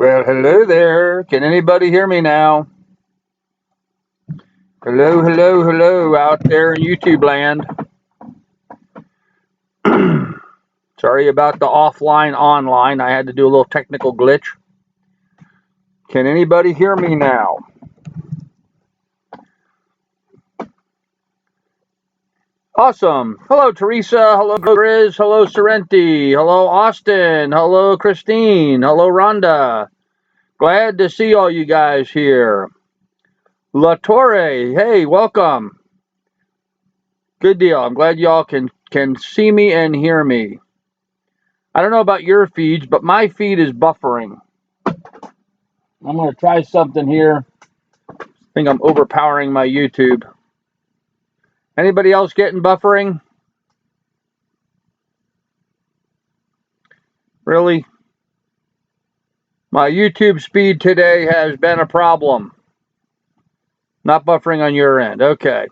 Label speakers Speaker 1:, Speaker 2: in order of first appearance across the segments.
Speaker 1: Well, hello there. Can anybody hear me now? Hello, hello, hello out there in YouTube land. Sorry about the offline online. I had to do a little technical glitch. Can anybody hear me now? Awesome. Hello, Teresa. Hello, Grizz. Hello, Sorrenti. Hello, Austin. Hello, Christine. Hello, Rhonda. Glad to see all you guys here. La Torre. Hey, welcome. Good deal. I'm glad y'all can see me and hear me. I don't know about your feeds, but my feed is buffering. I'm going to try something here. I think I'm overpowering my YouTube. Anybody else getting buffering? Really? My YouTube speed today has been a problem. Not buffering on your end. Okay.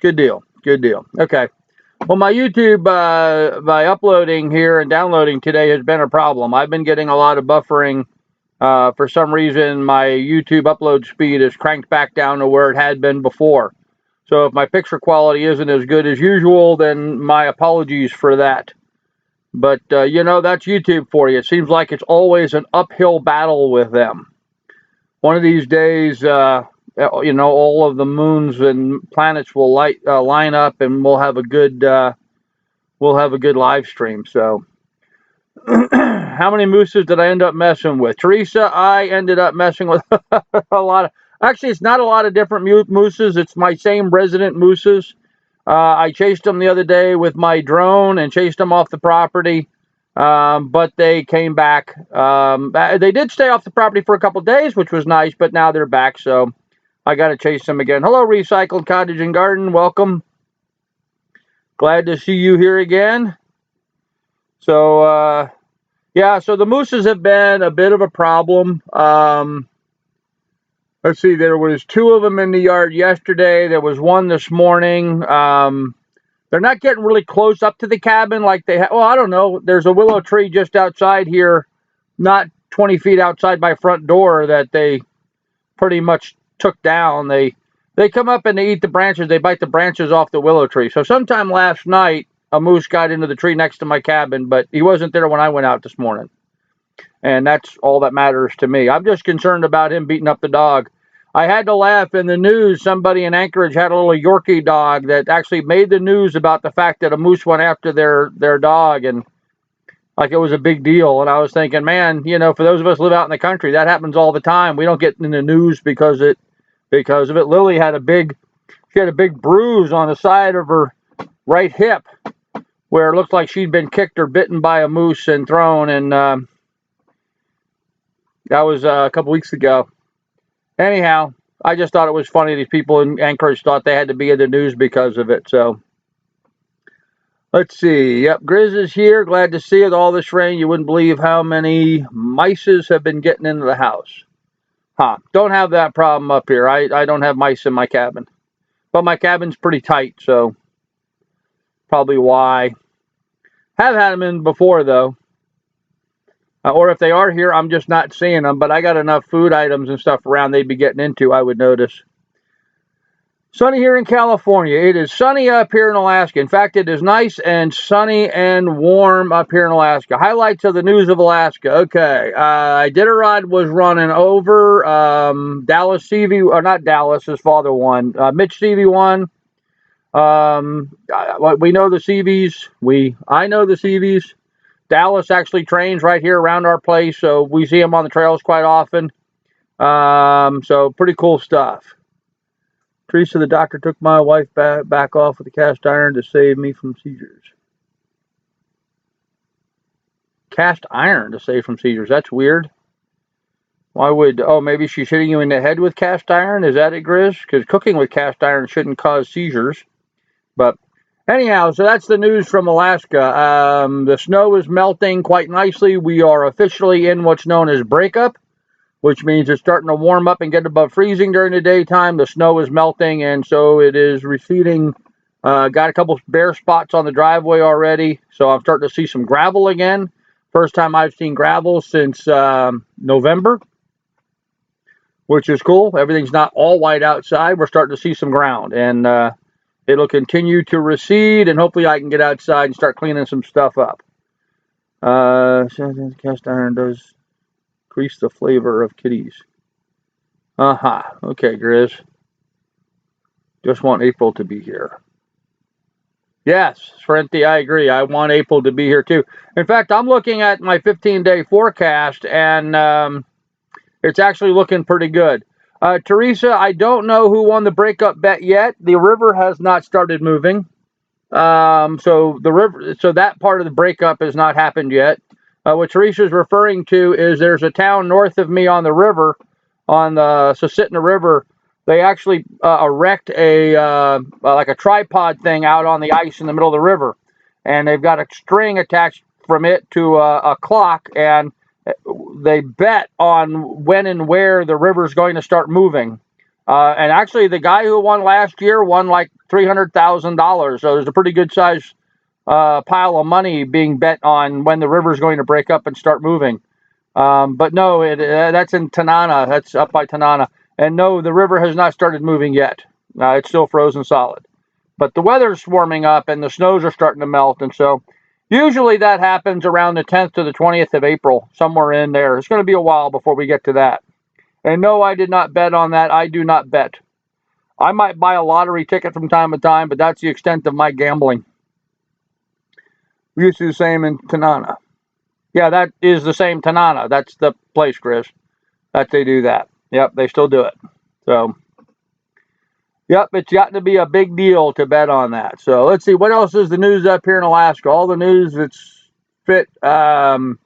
Speaker 1: Good deal. Good deal. Okay. Well, my YouTube, by uploading here and downloading today has been a problem. I've been getting a lot of buffering. For some reason, my YouTube upload speed is cranked back down to where it had been before. So if my picture quality isn't as good as usual, then my apologies for that. But, you know, that's YouTube for you. It seems like it's always an uphill battle with them. One of these days, you know, all of the moons and planets will line up, and we'll have a good live stream. So, how many mooses did I end up messing with? Teresa, I ended up messing with a lot of. Actually, it's not a lot of different mooses. It's my same resident mooses. I chased them the other day with my drone and chased them off the property, but they came back. They did stay off the property for a couple of days, which was nice, but now they're back, so I got to chase them again. Hello, Recycled Cottage and Garden. Welcome. Glad to see you here again. So, yeah, so the mooses have been a bit of a problem. Let's see, there was 2 of them in the yard yesterday. There was 1 this morning. They're not getting really close up to the cabin like they have. Well, I don't know. There's a willow tree just outside here, not 20 feet outside my front door, that they pretty much took down. They come up and they eat the branches. They bite the branches off the willow tree. So sometime last night, a moose got into the tree next to my cabin, but he wasn't there when I went out this morning. And that's all that matters to me. I'm just concerned about him beating up the dog. I had to laugh in the news. Somebody in Anchorage had a little Yorkie dog that actually made the news about the fact that a moose went after their dog, and like it was a big deal. And I was thinking, man, you know, for those of us who live out in the country, that happens all the time. We don't get in the news because of it. Lily had a big bruise on the side of her right hip where it looked like she'd been kicked or bitten by a moose and thrown, and that was a couple weeks ago. Anyhow, I just thought it was funny. These people in Anchorage thought they had to be in the news because of it. So, let's see. Yep, Grizz is here. Glad to see it. All this rain, you wouldn't believe how many mices have been getting into the house. Huh. Don't have that problem up here. I don't have mice in my cabin. But my cabin's pretty tight, so probably why. Have had them in before, though. Or if they are here, I'm just not seeing them. But I got enough food items and stuff around they'd be getting into, I would notice. Sunny here in California. It is sunny up here in Alaska. In fact, it is nice and sunny and warm up here in Alaska. Highlights of the news of Alaska. Okay. Iditarod was running over. Dallas CV, or not Dallas, his father won. Mitch CV won. We know the CVs. I know the CVs. Dallas actually trains right here around our place, so we see him on the trails quite often. So pretty cool stuff. Teresa, the doctor took my wife back off with a cast iron to save me from seizures. Cast iron to save from seizures. That's weird. Why would... Oh, maybe she's hitting you in the head with cast iron? Is that it, Grizz? Because cooking with cast iron shouldn't cause seizures. But... anyhow, so that's the news from Alaska. The snow is melting quite nicely. We are officially in what's known as breakup, which means it's starting to warm up and get above freezing during the daytime. The snow is melting, and so it is receding. Got a couple bare spots on the driveway already, so I'm starting to see some gravel again. First time I've seen gravel since November, which is cool. Everything's not all white outside. We're starting to see some ground, and it'll continue to recede, and hopefully I can get outside and start cleaning some stuff up. Cast iron does increase the flavor of kitties. Okay, Grizz. Just want April to be here. Yes, Sorrenti, I agree. I want April to be here too. In fact, I'm looking at my 15-day forecast, and it's actually looking pretty good. Teresa, I don't know who won the breakup bet yet. The river has not started moving. So that part of the breakup has not happened yet. What Teresa's referring to is there's a town north of me on the river, on the Susitna River. They actually erect like a tripod thing out on the ice in the middle of the river, and they've got a string attached from it to a clock, and they bet on when and where the river's going to start moving. And actually, the guy who won last year won like $300,000. So there's a pretty good size pile of money being bet on when the river's going to break up and start moving. But no, that's in Tanana. That's up by Tanana. And no, the river has not started moving yet. It's still frozen solid. But the weather's warming up and the snows are starting to melt. And so usually that happens around the 10th to the 20th of April, somewhere in there. It's going to be a while before we get to that. And no, I did not bet on that. I do not bet. I might buy a lottery ticket from time to time, but that's the extent of my gambling. We used to do the same in Tanana. Yeah, that is the same Tanana. That's the place, Chris, that they do that. Yep, they still do it. So, yep, it's gotten to be a big deal to bet on that. So let's see, what else is the news up here in Alaska? All the news that's fit. They're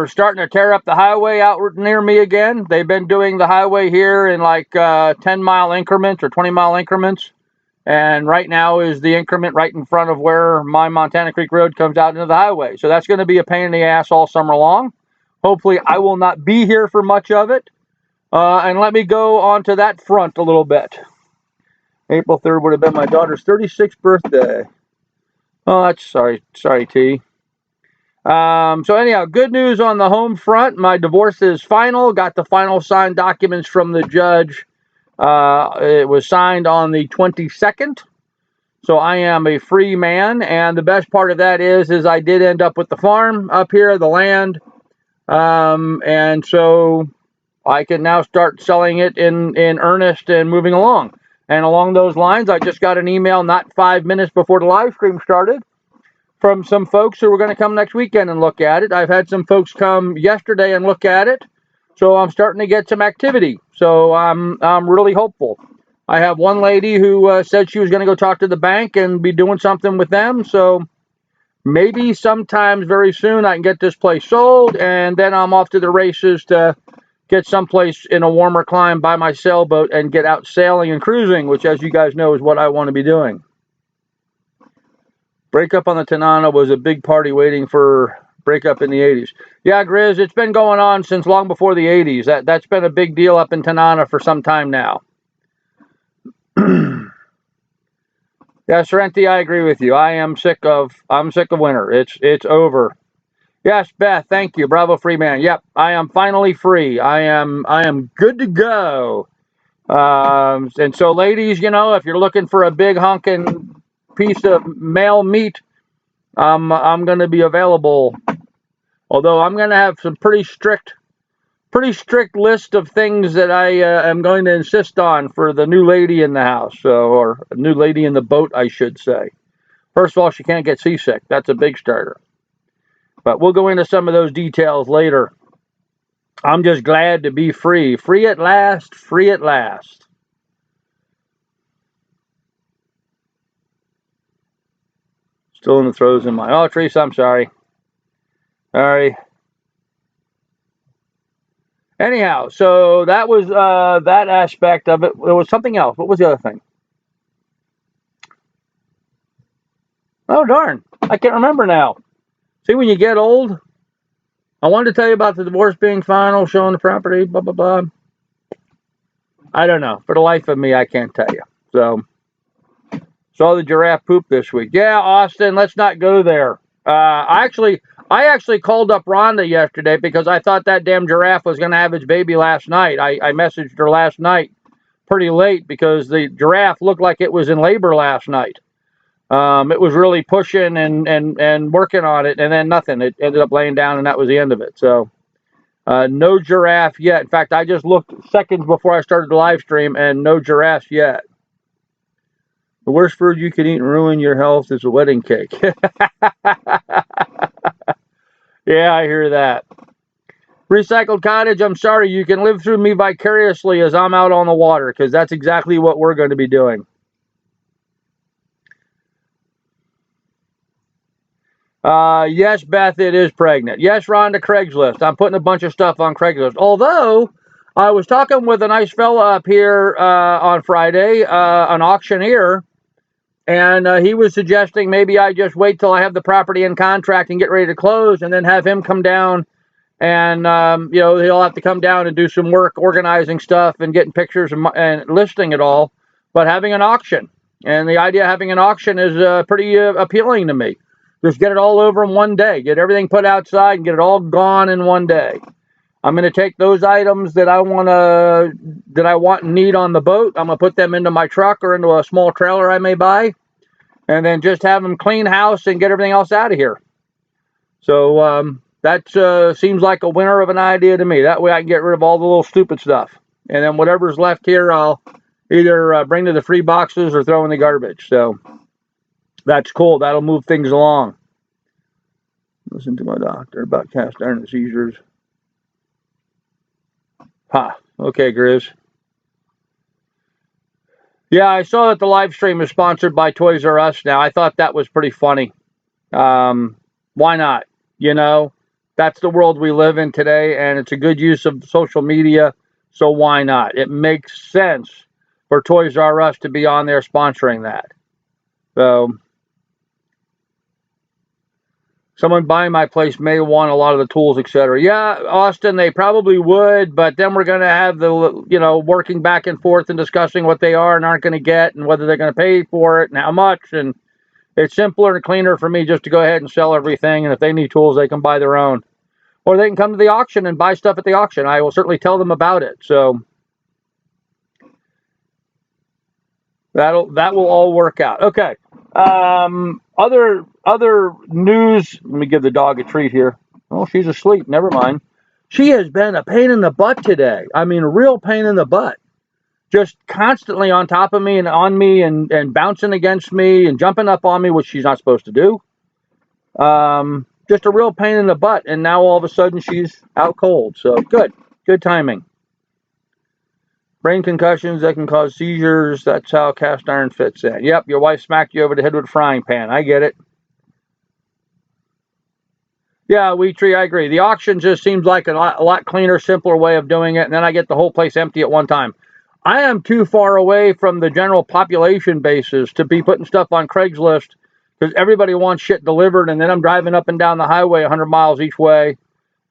Speaker 1: starting to tear up the highway out near me again. They've been doing the highway here in like 10-mile increments or 20-mile increments. And right now is the increment right in front of where my Montana Creek Road comes out into the highway. So that's going to be a pain in the ass all summer long. Hopefully I will not be here for much of it. And let me go on to that front a little bit. April 3rd would have been my daughter's 36th birthday. Oh, that's sorry, T. So anyhow, good news on the home front. My divorce is final. Got the final signed documents from the judge. It was signed on the 22nd. So I am a free man. And the best part of that is I did end up with the farm up here, the land. And so I can now start selling it in earnest and moving along. And along those lines, I just got an email not 5 minutes before the live stream started from some folks who were going to come next weekend and look at it. I've had some folks come yesterday and look at it. So I'm starting to get some activity. So I'm really hopeful. I have one lady who said she was going to go talk to the bank and be doing something with them. So maybe sometimes very soon I can get this place sold, and then I'm off to the races to get someplace in a warmer climate by my sailboat and get out sailing and cruising, which, as you guys know, is what I want to be doing. Breakup on the Tanana was a big party waiting for breakup in the 80s. Yeah, Grizz, it's been going on since long before the 80s. That's been a big deal up in Tanana for some time now. Yeah, Sorrenti, I agree with you. I'm sick of winter. It's over. Yes, Beth, thank you. Bravo, free man. Yep, I am finally free. I am good to go. And so, ladies, you know, if you're looking for a big honking piece of male meat, I'm going to be available. Although I'm going to have some pretty strict list of things that I am going to insist on for the new lady in the house, or a new lady in the boat, I should say. First of all, she can't get seasick. That's a big starter. But we'll go into some of those details later. I'm just glad to be free. Free at last, free at last. Still in the throes in my... Oh, Teresa, I'm sorry. Sorry. Anyhow, so that was that aspect of it. There was something else. What was the other thing? Oh, darn. I can't remember now. See, when you get old, I wanted to tell you about the divorce being final, showing the property, blah, blah, blah. I don't know. For the life of me, I can't tell you. So, saw the giraffe poop this week. Yeah, Austin, let's not go there. I actually called up Rhonda yesterday because I thought that damn giraffe was going to have its baby last night. I messaged her last night pretty late because the giraffe looked like it was in labor last night. It was really pushing and working on it, and then nothing. It ended up laying down, and that was the end of it. So no giraffe yet. In fact, I just looked seconds before I started the live stream, and no giraffes yet. The worst food you can eat and ruin your health is a wedding cake. Yeah, I hear that. Recycled Cottage, I'm sorry, you can live through me vicariously as I'm out on the water, because that's exactly what we're going to be doing. Yes, Beth, it is pregnant. Yes, Rhonda, Craigslist. I'm putting a bunch of stuff on Craigslist. Although, I was talking with a nice fella up here on Friday, an auctioneer, and he was suggesting maybe I just wait till I have the property in contract and get ready to close, and then have him come down, and you know, he'll have to come down and do some work organizing stuff and getting pictures and listing it all, but having an auction. And the idea of having an auction is pretty appealing to me. Just get it all over in one day, get everything put outside and get it all gone in one day. I'm going to take those items that I want and need on the boat. I'm going to put them into my truck or into a small trailer I may buy, and then just have them clean house and get everything else out of here. So that seems like a winner of an idea to me. That way I can get rid of all the little stupid stuff, and then whatever's left here I'll either bring to the free boxes or throw in the garbage. So that's cool. That'll move things along. Listen to my doctor about cast iron seizures. Ha. Okay, Grizz. Yeah, I saw that the live stream is sponsored by Toys R Us now. I thought that was pretty funny. Why not? You know, that's the world we live in today, and it's a good use of social media, so why not? It makes sense for Toys R Us to be on there sponsoring that. So someone buying my place may want a lot of the tools, etc. Yeah, Austin, they probably would, but then we're going to have the, you know, working back and forth and discussing what they are and aren't going to get and whether they're going to pay for it and how much. And it's simpler and cleaner for me just to go ahead and sell everything. And if they need tools, they can buy their own. Or they can come to the auction and buy stuff at the auction. I will certainly tell them about it. So that will all work out. Okay. Other news. Let me give the dog a treat here. Oh, she's asleep. Never mind. She has been a pain in the butt today. I mean, a real pain in the butt. Just constantly on top of me and on me and bouncing against me and jumping up on me, which she's not supposed to do. Just a real pain in the butt. And now all of a sudden she's out cold. So good timing. Brain concussions that can cause seizures. That's how cast iron fits in. Yep, your wife smacked you over the head with a frying pan. I get it. Yeah, Wheat Tree, I agree. The auction just seems like a lot cleaner, simpler way of doing it, and then I get the whole place empty at one time. I am too far away from the general population bases to be putting stuff on Craigslist because everybody wants shit delivered, and then I'm driving up and down the highway 100 miles each way,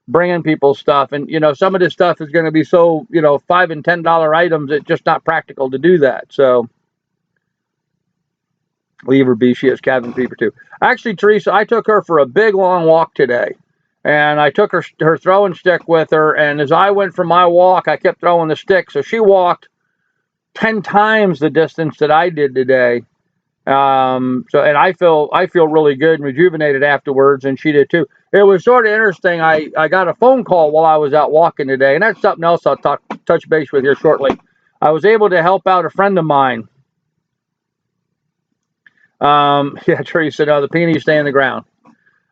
Speaker 1: bringing people stuff. And, you know, some of this stuff is going to be so, you know, $5 and $10 items, it's just not practical to do that. So leave her be. She has cabin fever too. Actually, Teresa, I took her for a big long walk today, and I took her throwing stick with her. And as I went for my walk, I kept throwing the stick. So she walked 10 times the distance that I did today. And I feel really good and rejuvenated afterwards, and she did too. It was sort of interesting. I got a phone call while I was out walking today, and that's something else I'll touch base with here shortly. I was able to help out a friend of mine. Yeah, Teresa, no, the peonies stay in the ground.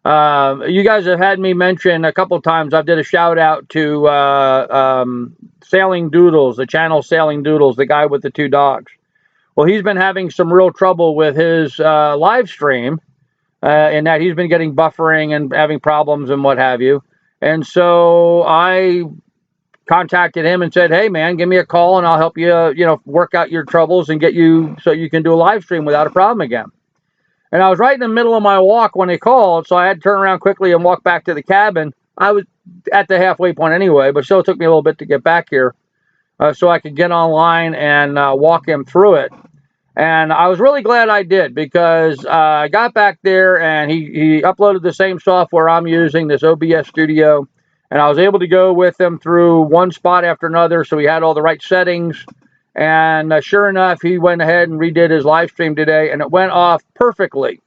Speaker 1: You guys have had me mention a couple of times. I did a shout out to Sailing Doodles, the channel Sailing Doodles, the guy with the 2 dogs. Well, he's been having some real trouble with his live stream, in that he's been getting buffering and having problems and what have you. And so I contacted him and said, hey, man, give me a call and I'll help you, you know, work out your troubles and get you so you can do a live stream without a problem again. And I was right in the middle of my walk when he called, so I had to turn around quickly and walk back to the cabin. I was at the halfway point anyway, but still took me a little bit to get back here so I could get online and walk him through it. And I was really glad I did, because I got back there and he uploaded the same software I'm using, this OBS Studio, and I was able to go with him through one spot after another, so he had all the right settings. And sure enough, he went ahead and redid his live stream today, and it went off perfectly.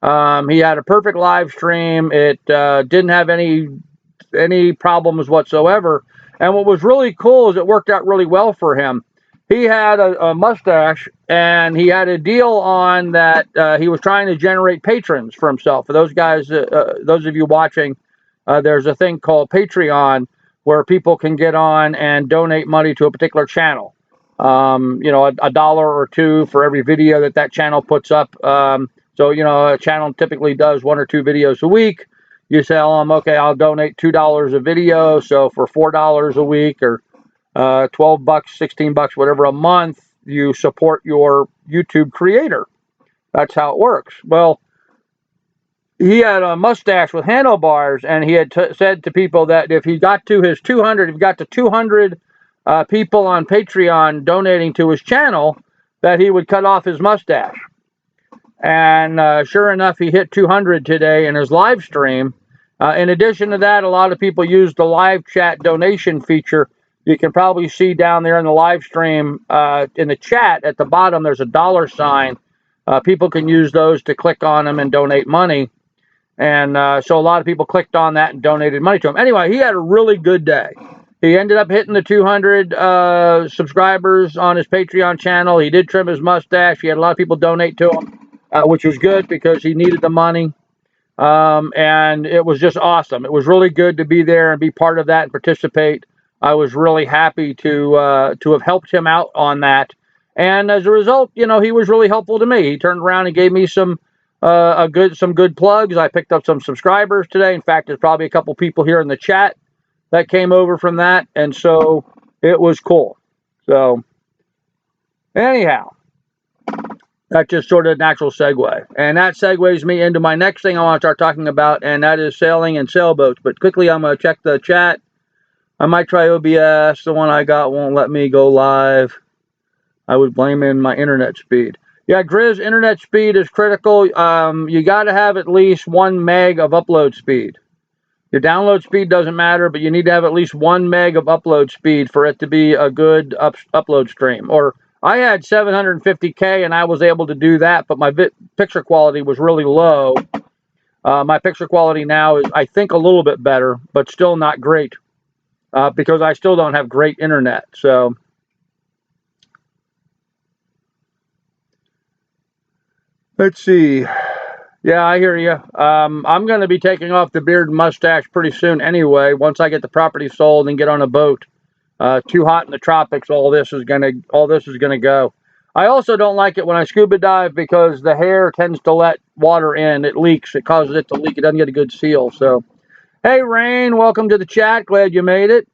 Speaker 1: He had a perfect live stream. It didn't have any problems whatsoever. And what was really cool is it worked out really well for him. He had a mustache, and he had a deal on that. He was trying to generate patrons for himself. For those guys, those of you watching, there's a thing called Patreon where people can get on and donate money to a particular channel. You know, a dollar or two for every video that channel puts up. So, you know, a channel typically does 1 or 2 videos a week. You tell them, okay, I'll donate $2 a video. So for $4 a week, or 12 bucks, 16 bucks, whatever a month, you support your YouTube creator. That's how it works. Well, he had a mustache with handlebars, and he had said to people that if he got to his 200, if he got to 200 people on Patreon donating to his channel, that he would cut off his mustache. And sure enough, he hit 200 today in his live stream. In addition to that, a lot of people use the live chat donation feature. You can probably see down there in the live stream, in the chat at the bottom, there's a dollar sign. People can use those to click on them and donate money. And so a lot of people clicked on that and donated money to him. Anyway, he had a really good day. He ended up hitting the 200 subscribers on his Patreon channel. He did trim his mustache. He had a lot of people donate to him, which was good because he needed the money. And it was just awesome. It was really good to be there and be part of that and participate. I was really happy to have helped him out on that. And as a result, you know, he was really helpful to me. He turned around and gave me some good plugs. I picked up some subscribers today. In fact, there's probably a couple people here in the chat that came over from that, and so it was cool. So anyhow, that's just sort of a natural segue, and that segues me into my next thing I want to start talking about, and that is sailing and sailboats. But quickly, I'm going to check the chat. I might try OBS. The one I got won't let me go live. I would blame it in my internet speed. Yeah, Grizz, internet speed is critical. You got to have at least 1 meg of upload speed. Your download speed doesn't matter, but you need to have at least 1 meg of upload speed for it to be a good upload stream. Or I had 750K, and I was able to do that, but my picture quality was really low. My picture quality now is, I think, a little bit better, but still not great, because I still don't have great internet. So let's see. Yeah, I hear you. I'm going to be taking off the beard and mustache pretty soon anyway. Once I get the property sold and get on a boat. Too hot in the tropics. All this is gonna go. I also don't like it when I scuba dive, because the hair tends to let water in. It leaks. It causes it to leak. It doesn't get a good seal. So, hey, Rain, welcome to the chat. Glad you made it.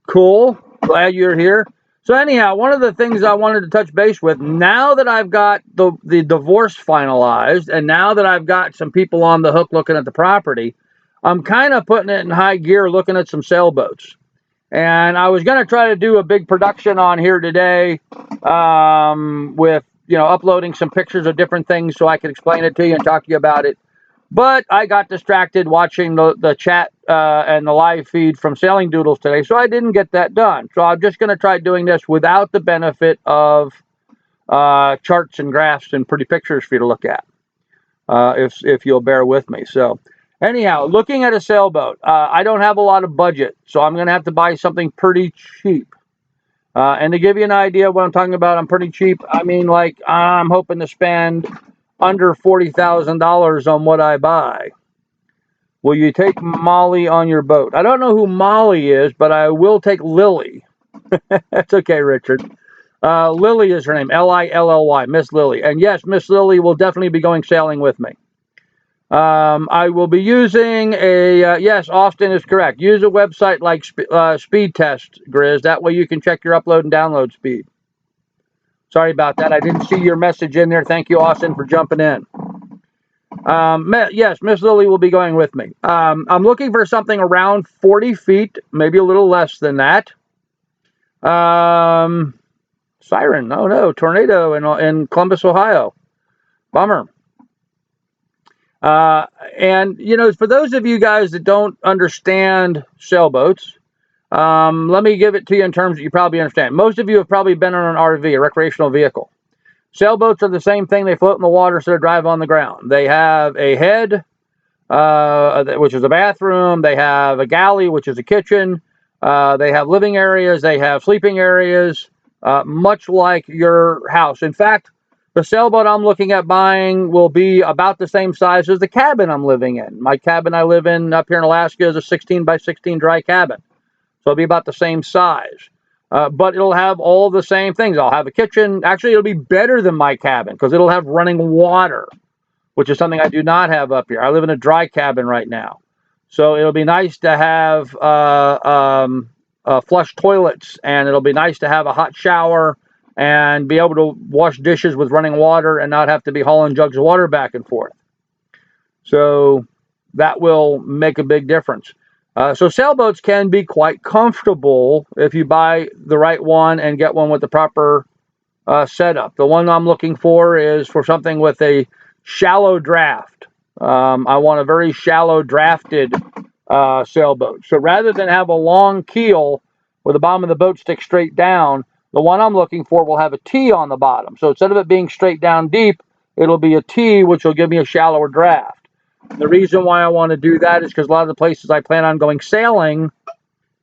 Speaker 1: Cool. Glad you're here. So anyhow, one of the things I wanted to touch base with, now that I've got the divorce finalized, and now that I've got some people on the hook looking at the property, I'm kind of putting it in high gear looking at some sailboats. And I was going to try to do a big production on here today, with, you know, uploading some pictures of different things so I could explain it to you and talk to you about it. But I got distracted watching the chat and the live feed from Sailing Doodles today, so I didn't get that done. So I'm just going to try doing this without the benefit of charts and graphs and pretty pictures for you to look at, if you'll bear with me. So anyhow, looking at a sailboat, I don't have a lot of budget, so I'm going to have to buy something pretty cheap. And to give you an idea of what I'm talking about, I'm pretty cheap. I mean, like, I'm hoping to spend under $40,000 on what I buy. Will you take Molly on your boat? I don't know who Molly is, but I will take Lily. That's okay, Richard. Lily is her name, Lilly, Miss Lily. And yes, Miss Lily will definitely be going sailing with me. I will be using yes, Austin is correct. Use a website like Speed Test, Grizz. That way you can check your upload and download speed. Sorry about that. I didn't see your message in there. Thank you, Austin, for jumping in. Yes, Miss Lily will be going with me. I'm looking for something around 40 feet, maybe a little less than that. Siren. Oh no, tornado in Columbus, Ohio. Bummer. And you know, for those of you guys that don't understand sailboats, let me give it to you in terms that you probably understand. Most of you have probably been on an RV, a recreational vehicle. Sailboats are the same thing. They float in the water instead of drive on the ground. They have a head, which is a bathroom. They have a galley, which is a kitchen. They have living areas. They have sleeping areas, much like your house. In fact, the sailboat I'm looking at buying will be about the same size as the cabin I'm living in. My cabin I live in up here in Alaska is a 16 by 16 dry cabin. So it'll be about the same size. But it'll have all the same things. I'll have a kitchen. Actually, it'll be better than my cabin because it'll have running water, which is something I do not have up here. I live in a dry cabin right now. So it'll be nice to have flush toilets, and it'll be nice to have a hot shower and be able to wash dishes with running water and not have to be hauling jugs of water back and forth. So that will make a big difference. So sailboats can be quite comfortable if you buy the right one and get one with the proper setup. The one I'm looking for is for something with a shallow draft. I want a very shallow drafted sailboat. So rather than have a long keel where the bottom of the boat sticks straight down, the one I'm looking for will have a T on the bottom. So instead of it being straight down deep, it'll be a T, which will give me a shallower draft. The reason why I want to do that is because a lot of the places I plan on going sailing,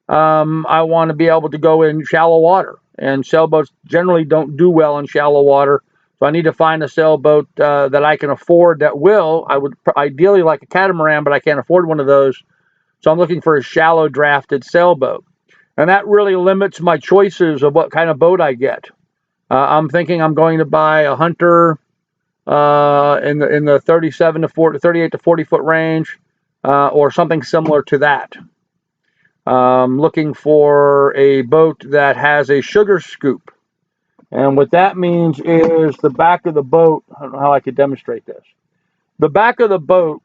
Speaker 1: I want to be able to go in shallow water. And sailboats generally don't do well in shallow water. So I need to find a sailboat that I can afford that will. I would ideally like a catamaran, but I can't afford one of those. So I'm looking for a shallow drafted sailboat. And that really limits my choices of what kind of boat I get. I'm thinking I'm going to buy a Hunter in the 37 to 40, 38 to 40 foot range, or something similar to that. Looking for a boat that has a sugar scoop. And what that means is the back of the boat, I don't know how I could demonstrate this. The back of the boat,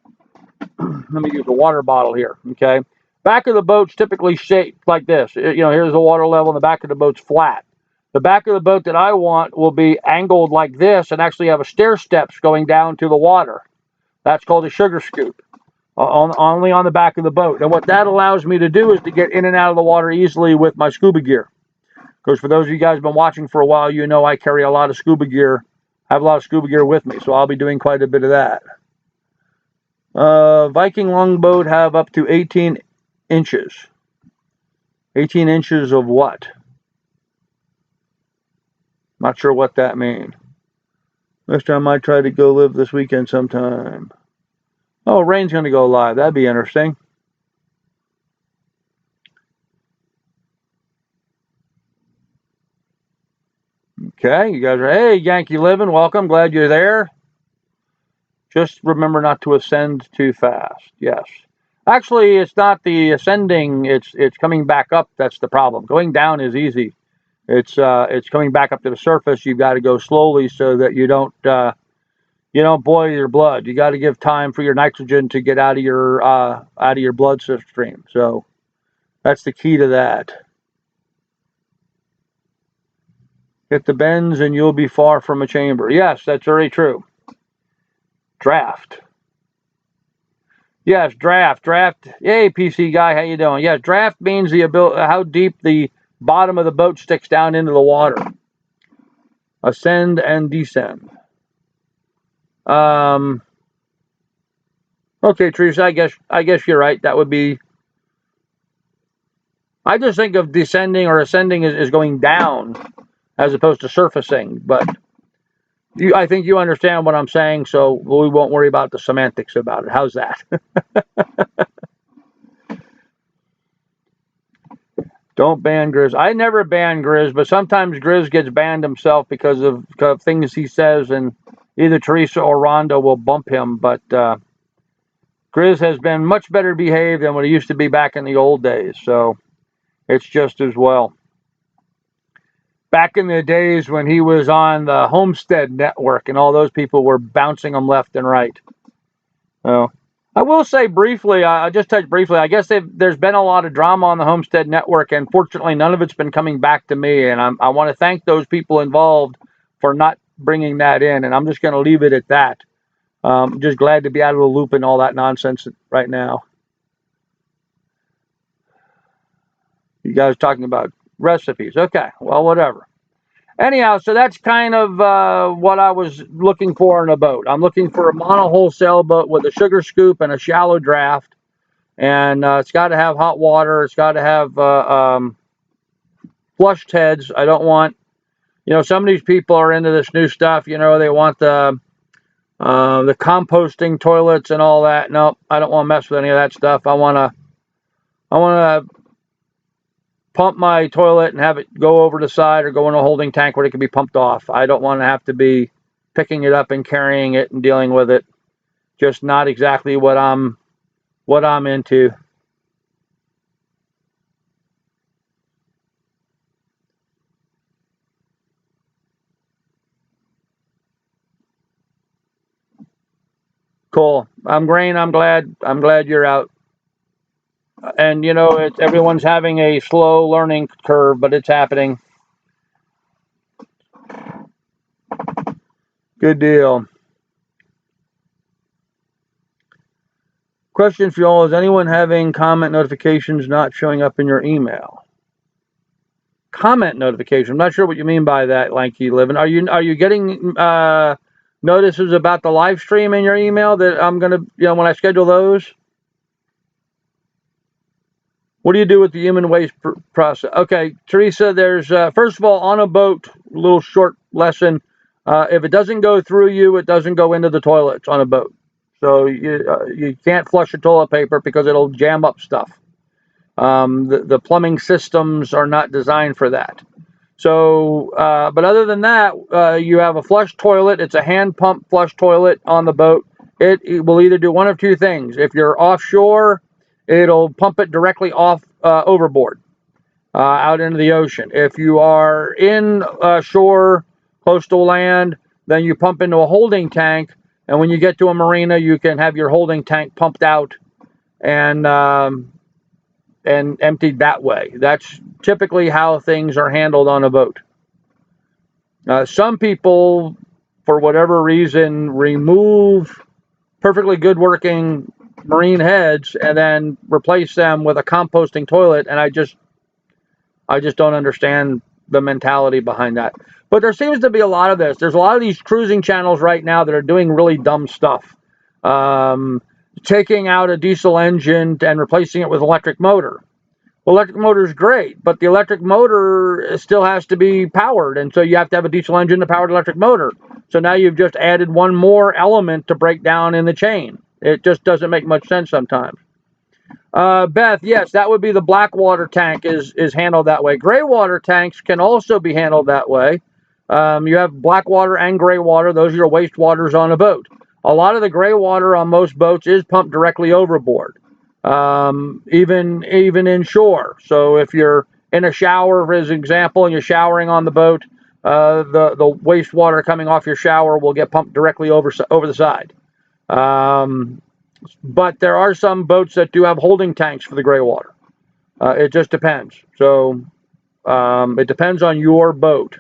Speaker 1: let me use a water bottle here, okay? Back of the boat's typically shaped like this. Here's the water level and the back of the boat's flat. The back of the boat that I want will be angled like this and actually have a stair steps going down to the water. That's called a sugar scoop. Only on the back of the boat. And what that allows me to do is to get in and out of the water easily with my scuba gear. Because for those of you guys who've been watching for a while, you know I carry a lot of scuba gear. I have a lot of scuba gear with me, so I'll be doing quite a bit of that. Viking longboat have up to 18 inches. 18 inches of what? Not sure what that means. Next time I try to go live this weekend sometime. Oh, rain's going to go live. That'd be interesting. Okay, you guys are, hey, Yankee Living, welcome. Glad you're there. Just remember not to ascend too fast. Yes. Actually, it's not the ascending. It's coming back up. That's the problem. Going down is easy. It's coming back up to the surface. You've got to go slowly so that you don't boil your blood. You got to give time for your nitrogen to get out of your blood stream. So that's the key to that. Hit the bends and you'll be far from a chamber. Yes, that's very true. Draft. Yes, draft. Hey, PC guy, how you doing? Yes, draft means the ability, how deep the bottom of the boat sticks down into the water. Ascend and descend. Okay, Teresa, I guess you're right. That would be. I just think of descending or ascending as going down as opposed to surfacing, but I think you understand what I'm saying, so we won't worry about the semantics about it. How's that? Don't ban Grizz. I never ban Grizz, but sometimes Grizz gets banned himself because of things he says, and either Teresa or Rhonda will bump him. But Grizz has been much better behaved than what he used to be back in the old days, so it's just as well. Back in the days when he was on the Homestead Network and all those people were bouncing him left and right. So I will say briefly, I just touched briefly, I guess there's been a lot of drama on the Homestead Network, and fortunately none of it's been coming back to me, and I want to thank those people involved for not bringing that in, and I'm just going to leave it at that. Just glad to be out of the loop and all that nonsense right now. You guys talking about recipes. Okay, well, whatever. Anyhow, so that's kind of what I was looking for in a boat. I'm looking for a monohull sailboat with a sugar scoop and a shallow draft. And it's got to have hot water. It's got to have flushed heads. I don't want, some of these people are into this new stuff. They want the composting toilets and all that. No, I don't want to mess with any of that stuff. I want to pump my toilet and have it go over the side or go in a holding tank where it can be pumped off. I don't want to have to be picking it up and carrying it and dealing with it. Just not exactly what I'm into. Cool. I'm glad you're out. And everyone's having a slow learning curve, but it's happening. Good deal. Question for y'all: is anyone having comment notifications not showing up in your email? Comment notification. I'm not sure what you mean by that, Lanky Living. Are you getting notices about the live stream in your email that I'm gonna, when I schedule those? What do you do with the human waste process? Okay, Teresa, there's, first of all, on a boat, little short lesson. If it doesn't go through you, it doesn't go into the toilets on a boat. So you can't flush your toilet paper because it'll jam up stuff. The plumbing systems are not designed for that. So, but other than that, you have a flush toilet. It's a hand pump flush toilet on the boat. It will either do one of two things. If you're offshore, it'll pump it directly off overboard, out into the ocean. If you are in shore, coastal land, then you pump into a holding tank. And when you get to a marina, you can have your holding tank pumped out and emptied that way. That's typically how things are handled on a boat. Some people, for whatever reason, remove perfectly good working marine heads and then replace them with a composting toilet, and I just don't understand the mentality behind that. But there seems to be a lot of this. There's a lot of these cruising channels right now that are doing really dumb stuff. Taking out a diesel engine and replacing it with electric motor. Well, electric motor is great, but the electric motor still has to be powered, and so you have to have a diesel engine to power the electric motor. So now you've just added one more element to break down in the chain. It just doesn't make much sense sometimes. Beth, yes, that would be the black water tank is handled that way. Gray water tanks can also be handled that way. You have black water and gray water. Those are your wastewaters on a boat. A lot of the gray water on most boats is pumped directly overboard, even inshore. So if you're in a shower, for example, and you're showering on the boat, the wastewater coming off your shower will get pumped directly over the side. But there are some boats that do have holding tanks for the gray water. It just depends. So it depends on your boat.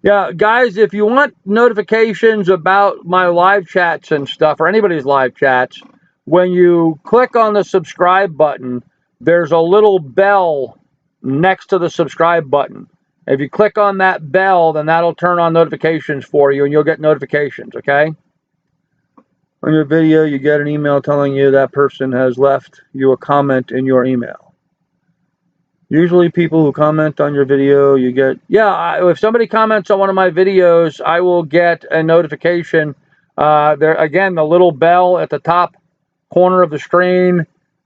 Speaker 1: Yeah, guys, if you want notifications about my live chats and stuff, or anybody's live chats, when you click on the subscribe button, there's a little bell next to the subscribe button. If you click on that bell, then that'll turn on notifications for you, and you'll get notifications, okay? On your video, you get an email telling you that person has left you a comment in your email. Usually people who comment on your video, you get, if somebody comments on one of my videos, I will get a notification. There again, the little bell at the top corner of the screen,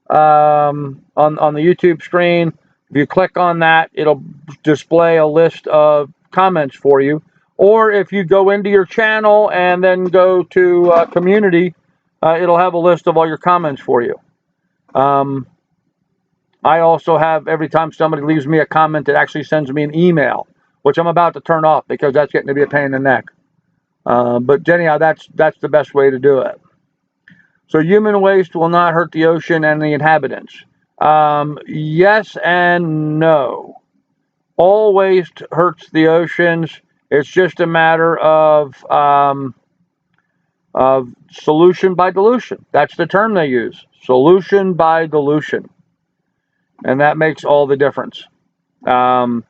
Speaker 1: on the YouTube screen. If you click on that, it'll display a list of comments for you. Or if you go into your channel and then go to community, it'll have a list of all your comments for you. I also have, every time somebody leaves me a comment, it actually sends me an email, which I'm about to turn off because that's getting to be a pain in the neck. But anyhow, that's the best way to do it. So human waste will not hurt the ocean and the inhabitants. Yes and no. All waste hurts the oceans. It's just a matter of solution by dilution. That's the term they use. Solution by dilution. And that makes all the difference. So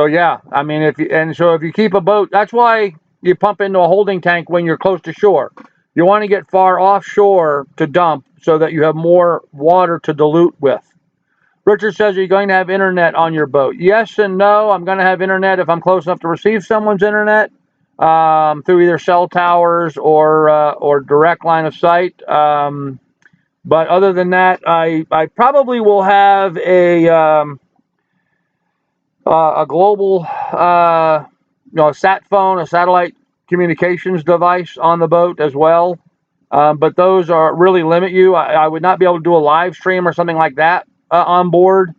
Speaker 1: yeah, I mean, if you keep a boat, that's why you pump into a holding tank when you're close to shore. You want to get far offshore to dump so that you have more water to dilute with. Richard says, are you going to have internet on your boat? Yes and no. I'm going to have internet if I'm close enough to receive someone's internet through either cell towers or direct line of sight. But other than that, I probably will have a global, sat phone, a satellite communications device on the boat as well. But those are really limit you. I would not be able to do a live stream or something like that on board.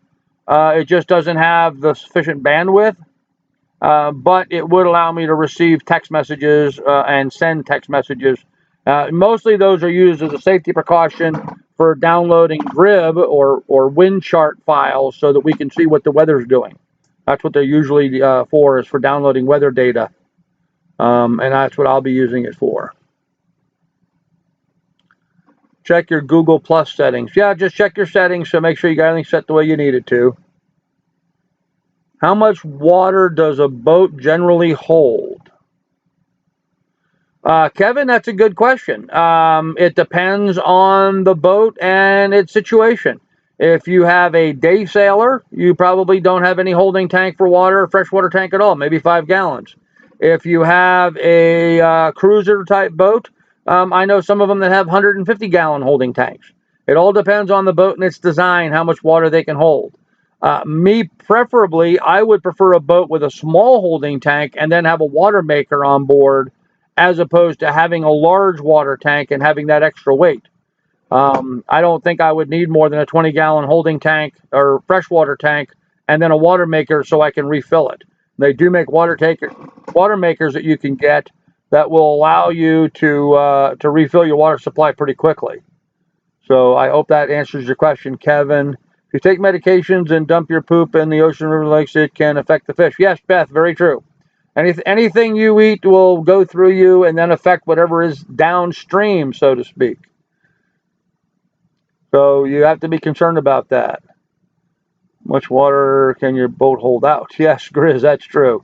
Speaker 1: It just doesn't have the sufficient bandwidth. But it would allow me to receive text messages and send text messages. Mostly those are used as a safety precaution for downloading GRIB or wind chart files so that we can see what the weather's doing. That's what they're usually for, is for downloading weather data. And that's what I'll be using it for. Check your Google Plus settings. Yeah, just check your settings, so make sure you got everything set the way you need it to. How much water does a boat generally hold? Kevin, that's a good question. It depends on the boat and its situation. If you have a day sailor, you probably don't have any holding tank for water, freshwater tank at all, maybe 5 gallons. If you have a cruiser type boat, I know some of them that have 150-gallon holding tanks. It all depends on the boat and its design, how much water they can hold. Me, preferably, I would prefer a boat with a small holding tank and then have a water maker on board, as opposed to having a large water tank and having that extra weight. I don't think I would need more than a 20-gallon holding tank or freshwater tank and then a water maker so I can refill it. They do make water makers that you can get that will allow you to refill your water supply pretty quickly. So I hope that answers your question, Kevin. If you take medications and dump your poop in the ocean, river, lakes, it can affect the fish. Yes, Beth, very true. Anything you eat will go through you and then affect whatever is downstream, so to speak. So you have to be concerned about that. Much water can your boat hold out? Yes, Grizz, that's true.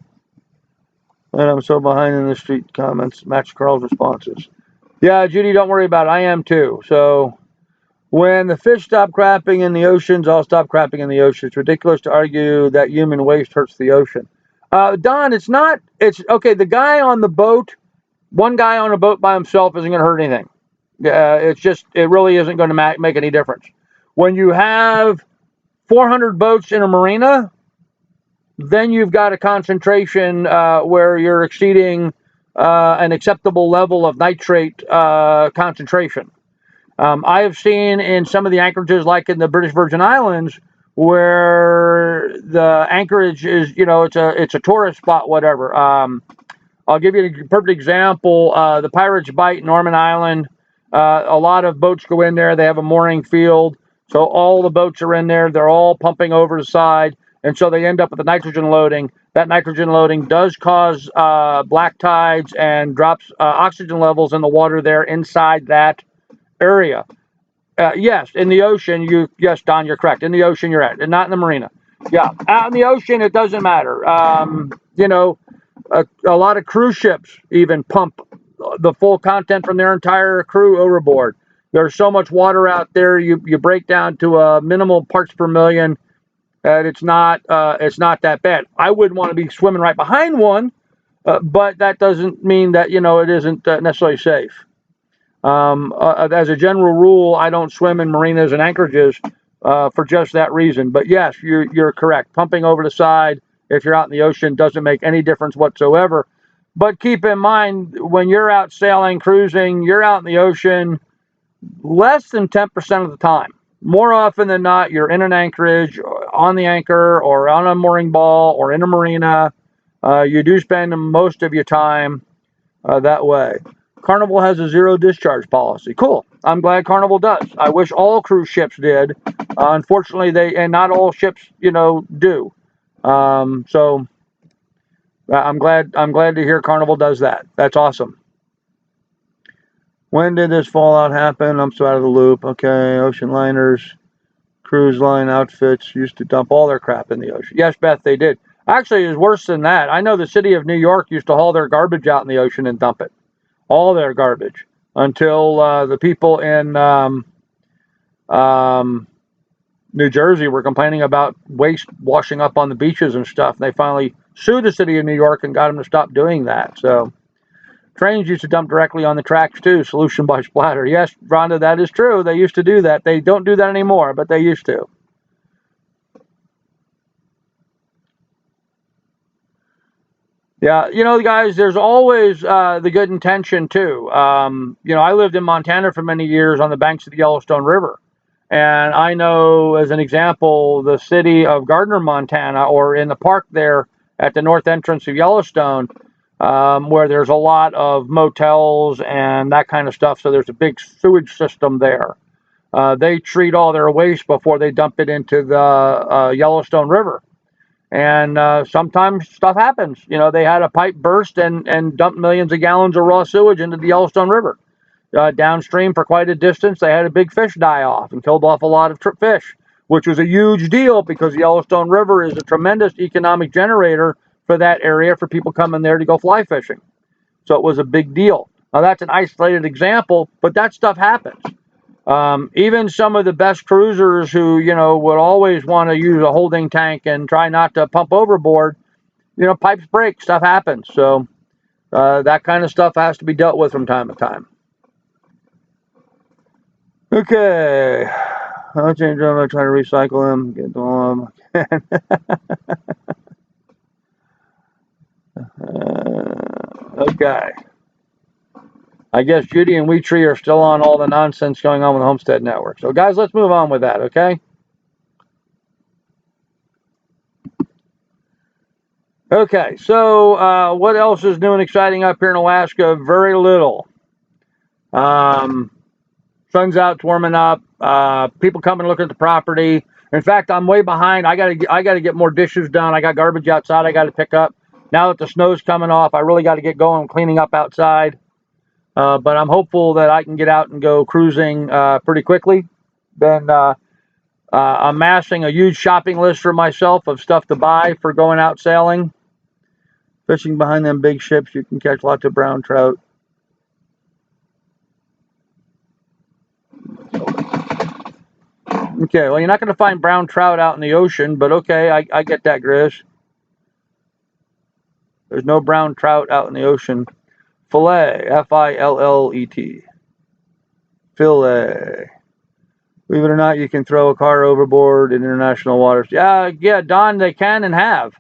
Speaker 1: And I'm so behind in the street comments. Match Carl's responses. Yeah, Judy, don't worry about it. I am too. So when the fish stop crapping in the oceans, I'll stop crapping in the ocean. It's ridiculous to argue that human waste hurts the ocean. Don, it's not. It's okay. The guy on the boat, one guy on a boat by himself isn't going to hurt anything. It really isn't going to make any difference. When you have 400 boats in a marina, then you've got a concentration where you're exceeding an acceptable level of nitrate concentration. I have seen in some of the anchorages, like in the British Virgin Islands, where the anchorage is, it's a tourist spot, whatever. I'll give you a perfect example. The Pirates Bight, Norman Island. A lot of boats go in there. They have a mooring field. So all the boats are in there. They're all pumping over the side. And so they end up with the nitrogen loading. That nitrogen loading does cause black tides and drops oxygen levels in the water there inside that area. Yes, in the ocean, yes, Don, you're correct. In the ocean, you're at, and not in the marina. Yeah, out in the ocean, it doesn't matter. A lot of cruise ships even pump the full content from their entire crew overboard. There's so much water out there, you break down to a minimal parts per million, that it's not that bad. I wouldn't want to be swimming right behind one, but that doesn't mean that it isn't necessarily safe. As a general rule, I don't swim in marinas and anchorages for just that reason. But yes, you're correct. Pumping over the side, if you're out in the ocean, doesn't make any difference whatsoever. But keep in mind, when you're out sailing, cruising, you're out in the ocean less than 10% of the time. More often than not, you're in an anchorage, on the anchor, or on a mooring ball, or in a marina. You do spend most of your time that way. Carnival has a zero discharge policy. Cool. I'm glad Carnival does. I wish all cruise ships did. Unfortunately, and not all ships, do. So I'm glad to hear Carnival does that. That's awesome. When did this fallout happen? I'm so out of the loop. Okay, ocean liners, cruise line outfits used to dump all their crap in the ocean. Yes, Beth, they did. Actually, it's worse than that. I know the city of New York used to haul their garbage out in the ocean and dump it. All their garbage. Until the people in New Jersey were complaining about waste washing up on the beaches and stuff. And they finally sued the city of New York and got them to stop doing that. So trains used to dump directly on the tracks too. Solution by splatter. Yes, Rhonda, that is true. They used to do that. They don't do that anymore, but they used to. Yeah, guys, there's always the good intention too. I lived in Montana for many years on the banks of the Yellowstone River. And I know, as an example, the city of Gardner, Montana, or in the park there at the north entrance of Yellowstone, where there's a lot of motels and that kind of stuff. So there's a big sewage system there. They treat all their waste before they dump it into the Yellowstone River. And sometimes stuff happens. They had a pipe burst and dumped millions of gallons of raw sewage into the Yellowstone River. Downstream for quite a distance, they had a big fish die off and killed off a lot of fish, which was a huge deal because the Yellowstone River is a tremendous economic generator for that area for people coming there to go fly fishing. So it was a big deal. Now, that's an isolated example, but that stuff happens. Even some of the best cruisers who, would always want to use a holding tank and try not to pump overboard, pipes break, stuff happens. So that kind of stuff has to be dealt with from time to time. Okay. I'll change them. I'll try to recycle them. Get them. Okay. I guess Judy and Wheatree are still on all the nonsense going on with the Homestead Network. So, guys, let's move on with that, okay? Okay, so what else is new and exciting up here in Alaska? Very little. Sun's out, it's warming up. People coming to look at the property. In fact, I'm way behind. I gotta get more dishes done. I got garbage outside I got to pick up. Now that the snow's coming off, I really got to get going cleaning up outside. But I'm hopeful that I can get out and go cruising pretty quickly. Then amassing a huge shopping list for myself of stuff to buy for going out sailing. Fishing behind them big ships, you can catch lots of brown trout. Okay, well, you're not going to find brown trout out in the ocean, but okay, I get that, Grizz. There's no brown trout out in the ocean. Fillet, Fillet. Fillet. Believe it or not, you can throw a car overboard in international waters. Yeah, Don, they can and have.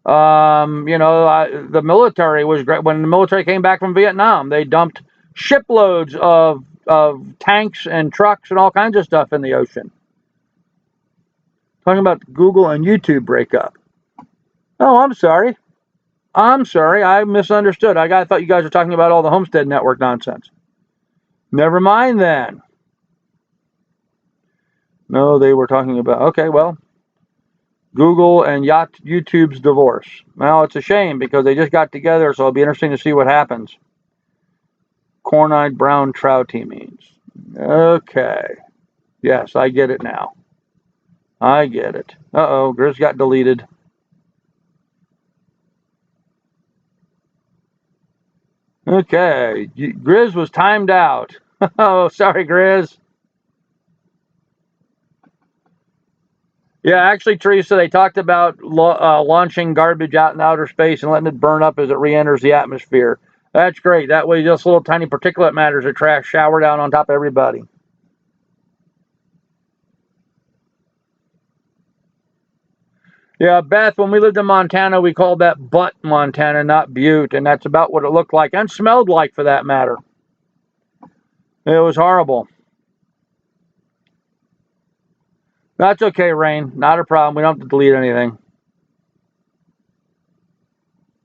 Speaker 1: The military was great. When the military came back from Vietnam, they dumped shiploads of tanks and trucks and all kinds of stuff in the ocean. Talking about Google and YouTube breakup. Oh, I'm sorry. I misunderstood. I thought you guys were talking about all the Homestead Network nonsense. Never mind then. No, they were talking about, okay, well, Google and YouTube's divorce. Well, it's a shame because they just got together, so it'll be interesting to see what happens. Corn-eyed brown trout, he means. Okay. Yes, I get it now. I get it. Uh-oh, Grizz got deleted. Okay, Grizz was timed out. Oh, sorry, Grizz. Yeah, actually, Teresa, they talked about launching garbage out in outer space and letting it burn up as it re-enters the atmosphere. That's great. That way, just little tiny particulate matters of trash shower down on top of everybody. Yeah, Beth, when we lived in Montana, we called that Butte, Montana, not Butte, and that's about what it looked like and smelled like, for that matter. It was horrible. That's okay, Rain. Not a problem. We don't have to delete anything.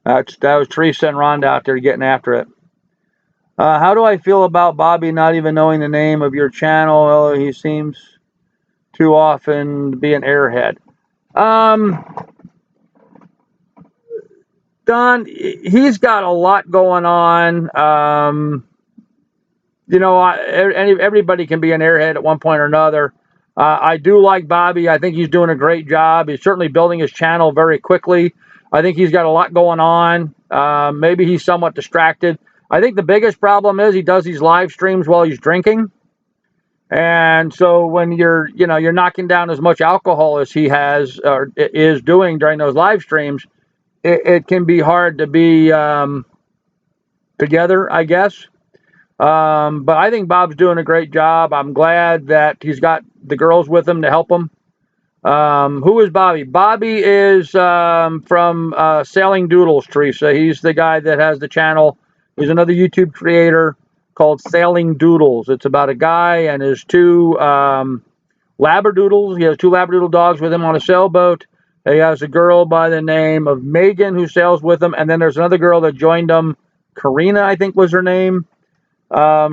Speaker 1: That was Teresa and Rhonda out there getting after it. How do I feel about Bobby not even knowing the name of your channel? Well, he seems too often to be an airhead. Don, he's got a lot going on. You know, everybody can be an airhead at one point or another. I do like Bobby. I think he's doing a great job. He's certainly building his channel very quickly. I think he's got a lot going on. Maybe he's somewhat distracted. I think the biggest problem is he does these live streams while he's drinking. And so when you're knocking down as much alcohol as he has or is doing during those live streams, it can be hard to be together, I guess. But I think Bob's doing a great job. I'm glad that he's got the girls with him to help him. Who is Bobby? Bobby is from Sailing Doodles, Teresa. He's the guy that has the channel. He's another YouTube creator called Sailing Doodles. It's about a guy and his two labradoodles. He has two labradoodle dogs with him on a sailboat. He has a girl by the name of Megan who sails with him. And then there's another girl that joined him. Karina, I think was her name.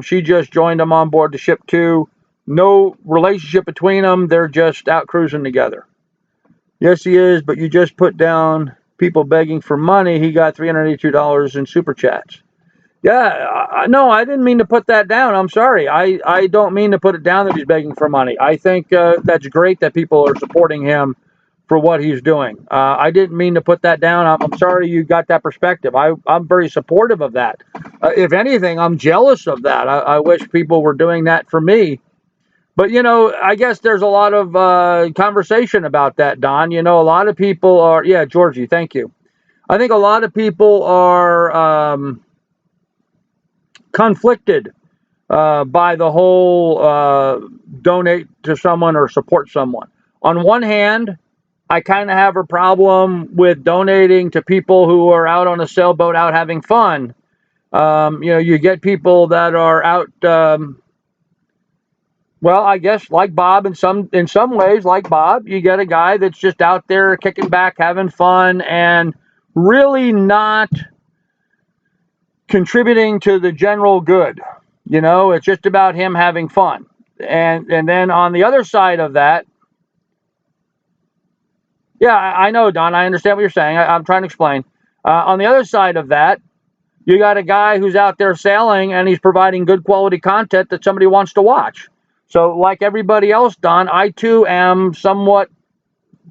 Speaker 1: She just joined him on board the ship too. No relationship between them. They're just out cruising together. Yes, he is, but you just put down people begging for money. He got $382 in super chats. Yeah, no, I didn't mean to put that down. I'm sorry. I don't mean to put it down that he's begging for money. I think that's great that people are supporting him for what he's doing. I didn't mean to put that down. I'm sorry you got that perspective. I'm very supportive of that. If anything, I'm jealous of that. I wish people were doing that for me. But, you know, I guess there's a lot of conversation about that, Don. You know, a lot of people are, yeah, Georgie, thank you. I think a lot of people are conflicted by the whole donate to someone or support someone. On one hand, I kind of have a problem with donating to people who are out on a sailboat out having fun. You know, you get people that are out, well, I guess like Bob in some ways, like Bob, you get a guy that's just out there kicking back, having fun, and really not contributing to the general good. You know, it's just about him having fun. And then on the other side of that, yeah, I know, Don. I understand what you're saying. I'm trying to explain. On the other side of that, you got a guy who's out there sailing and he's providing good quality content that somebody wants to watch. So like everybody else, Don, I too am somewhat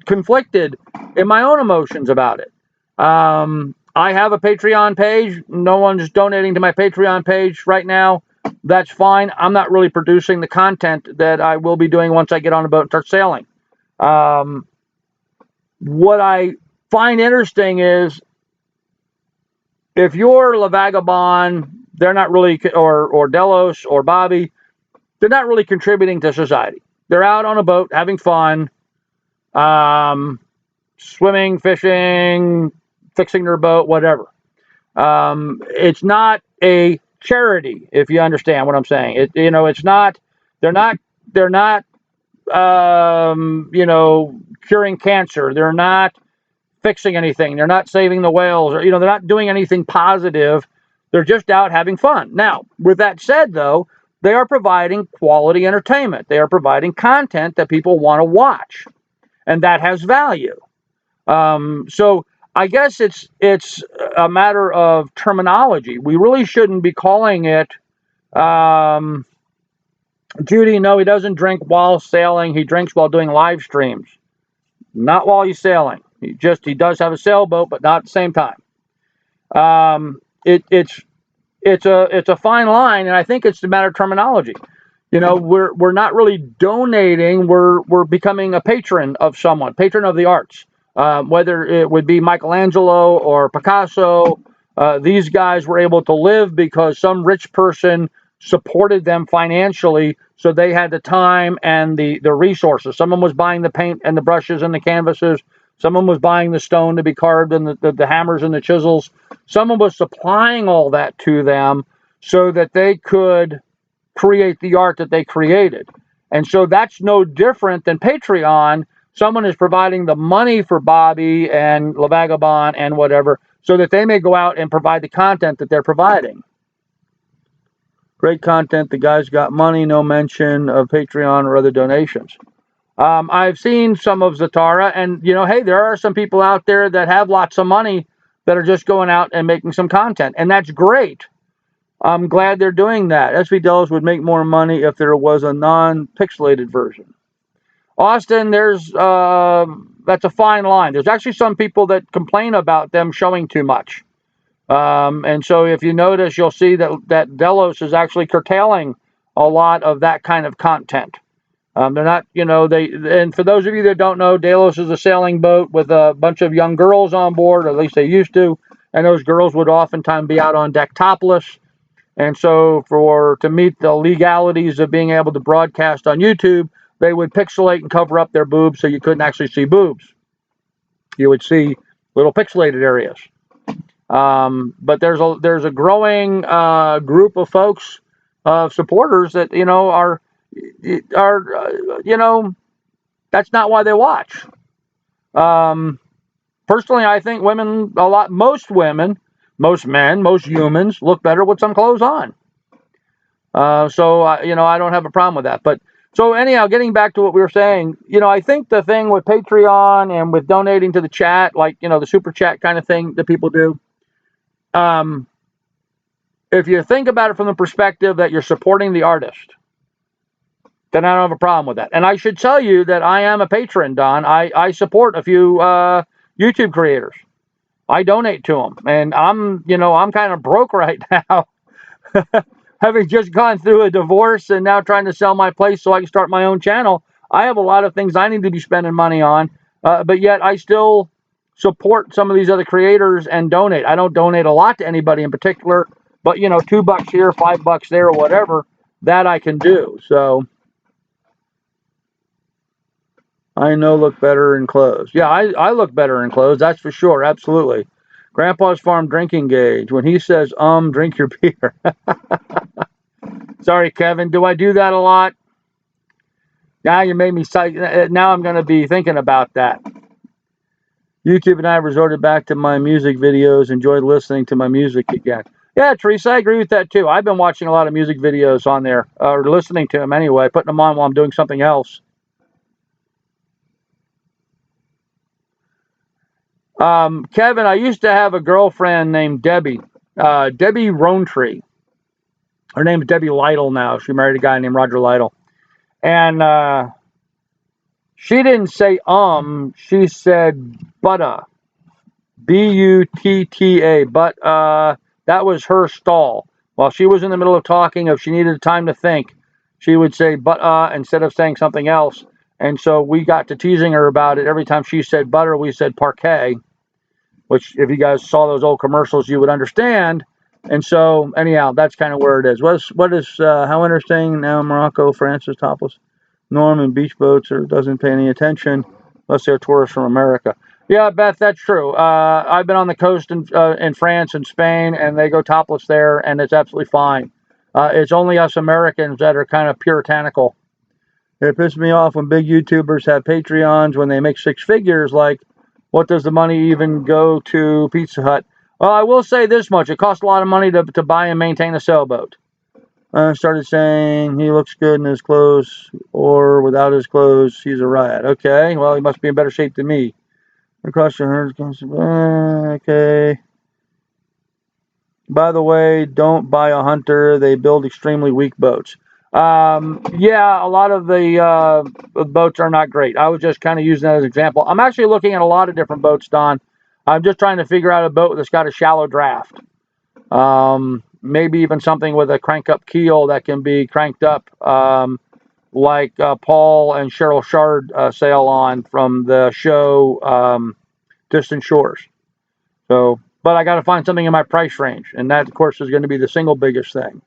Speaker 1: conflicted in my own emotions about it. I have a Patreon page. No one's donating to my Patreon page right now. That's fine. I'm not really producing the content that I will be doing once I get on a boat and start sailing. What I find interesting is if you're La Vagabond, they're not really, or Delos or Bobby, they're not really contributing to society. They're out on a boat having fun, swimming, fishing, fixing their boat, whatever. It's not a charity, if you understand what I'm saying. You know, it's not. They're not. You know, curing cancer. They're not fixing anything. They're not saving the whales, or, you know, they're not doing anything positive. They're just out having fun. Now, with that said, though, they are providing quality entertainment. They are providing content that people want to watch, and that has value. So I guess it's a matter of terminology. We really shouldn't be calling it. Judy, no, he doesn't drink while sailing. He drinks while doing live streams, not while he's sailing. He does have a sailboat, but not at the same time. It's a fine line, and I think it's a matter of terminology. You know, we're not really donating. We're becoming a patron of someone, patron of the arts. Whether it would be Michelangelo or Picasso, these guys were able to live because some rich person supported them financially, so they had the time and the resources. Someone was buying the paint and the brushes and the canvases. Someone was buying the stone to be carved and the hammers and the chisels. Someone was supplying all that to them so that they could create the art that they created. And so that's no different than Patreon. Someone is providing the money for Bobby and La Vagabond and whatever so that they may go out and provide the content that they're providing. Great content. The guy's got money. No mention of Patreon or other donations. I've seen some of Zatara, and hey, there are some people out there that have lots of money that are just going out and making some content, and that's great. I'm glad they're doing that. SV Delos would make more money if there was a non-pixelated version. Austin, that's a fine line. There's actually some people that complain about them showing too much. And so if you notice, you'll see that Delos is actually curtailing a lot of that kind of content. They're not, and for those of you that don't know, Delos is a sailing boat with a bunch of young girls on board, or at least they used to, and those girls would oftentimes be out on deck topless. And so to meet the legalities of being able to broadcast on YouTube, they would pixelate and cover up their boobs so you couldn't actually see boobs. You would see little pixelated areas. But there's a growing group of folks, supporters that are that's not why they watch. Personally, I think most women, most men, most humans look better with some clothes on. So I don't have a problem with that. But so anyhow, getting back to what we were saying, I think the thing with Patreon and with donating to the chat, like the super chat kind of thing that people do. If you think about it from the perspective that you're supporting the artist, then I don't have a problem with that. And I should tell you that I am a patron, Don. I support a few YouTube creators. I donate to them, and I'm kind of broke right now, having just gone through a divorce and now trying to sell my place so I can start my own channel. I have a lot of things I need to be spending money on, but yet I still support some of these other creators and donate. I don't donate a lot to anybody in particular, but $2 here, $5 there, or whatever, that I can do. So I know look better in clothes. Yeah, I look better in clothes, that's for sure, absolutely. Grandpa's Farm drinking gauge. When he says, drink your beer. Sorry, Kevin, do I do that a lot? Now you made me now I'm going to be thinking about that. YouTube and I resorted back to my music videos, enjoyed listening to my music again. Yeah, Teresa, I agree with that too. I've been watching a lot of music videos on there, or listening to them anyway, putting them on while I'm doing something else. Kevin, I used to have a girlfriend named Debbie, Debbie Rowntree. Her name is Debbie Lytle now. She married a guy named Roger Lytle. And she didn't say she said butta. B-U-T-T-A. But that was her stall. While she was in the middle of talking, if she needed time to think, she would say but instead of saying something else. And so we got to teasing her about it. Every time she said butter, we said parquet, which if you guys saw those old commercials, you would understand. And so anyhow, that's kind of where it is. What is how interesting now Morocco, France is topless. Norman beach boats doesn't pay any attention unless they're tourists from America. Yeah, Beth, that's true. I've been on the coast in France and Spain, and they go topless there, and it's absolutely fine. It's only us Americans that are kind of puritanical. It pisses me off when big YouTubers have Patreons when they make six figures. Like, what does the money even go to Pizza Hut? Well, I will say this much. It costs a lot of money to buy and maintain a sailboat. Started saying he looks good in his clothes, or without his clothes, he's a riot. Okay, well, he must be in better shape than me. Across your herds, okay. By the way, don't buy a Hunter. They build extremely weak boats. Yeah, a lot of the boats are not great. I was just kind of using that as an example. I'm actually looking at a lot of different boats, Don. I'm just trying to figure out a boat that's got a shallow draft. Maybe even something with a crank-up keel that can be cranked up, like Paul and Cheryl Shard sail on from the show Distant Shores. So, but I got to find something in my price range, and that, of course, is going to be the single biggest thing.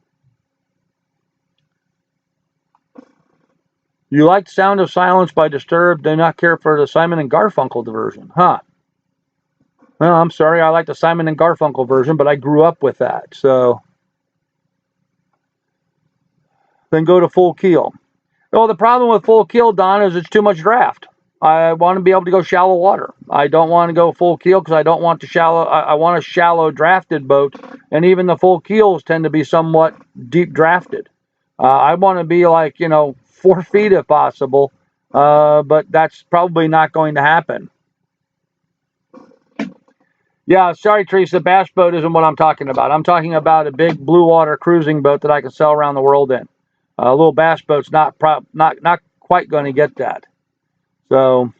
Speaker 1: You like Sound of Silence by Disturbed, do not care for the Simon and Garfunkel version, huh? Well, I'm sorry, I like the Simon and Garfunkel version, but I grew up with that, so. Then go to full keel. Well, the problem with full keel, Don, is it's too much draft. I want to be able to go shallow water. I don't want to go full keel because I don't want the shallow. I want a shallow drafted boat, and even the full keels tend to be somewhat deep drafted. I want to be like 4 feet if possible, but that's probably not going to happen. Yeah, sorry, Teresa. Bass boat isn't what I'm talking about. I'm talking about a big blue water cruising boat that I can sail around the world in. A little bass boat's not quite going to get that. So.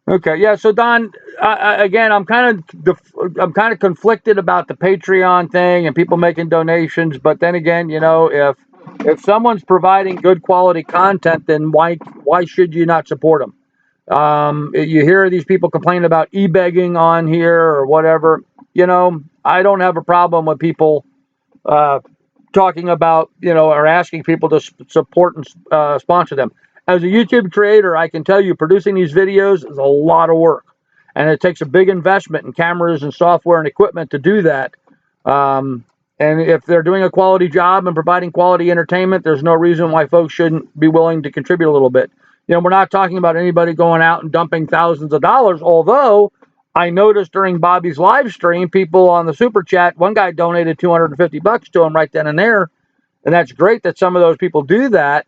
Speaker 1: Okay, yeah. So Don, again, I'm kind of conflicted about the Patreon thing and people making donations. But then again, if someone's providing good quality content, then why should you not support them? You hear these people complain about e-begging on here or whatever. I don't have a problem with people talking about, or asking people to support and sponsor them. As a YouTube creator, I can tell you producing these videos is a lot of work. And it takes a big investment in cameras and software and equipment to do that. And if they're doing a quality job and providing quality entertainment, there's no reason why folks shouldn't be willing to contribute a little bit. We're not talking about anybody going out and dumping thousands of dollars, although I noticed during Bobby's live stream, people on the super chat, one guy donated $250 to him right then and there. And that's great that some of those people do that.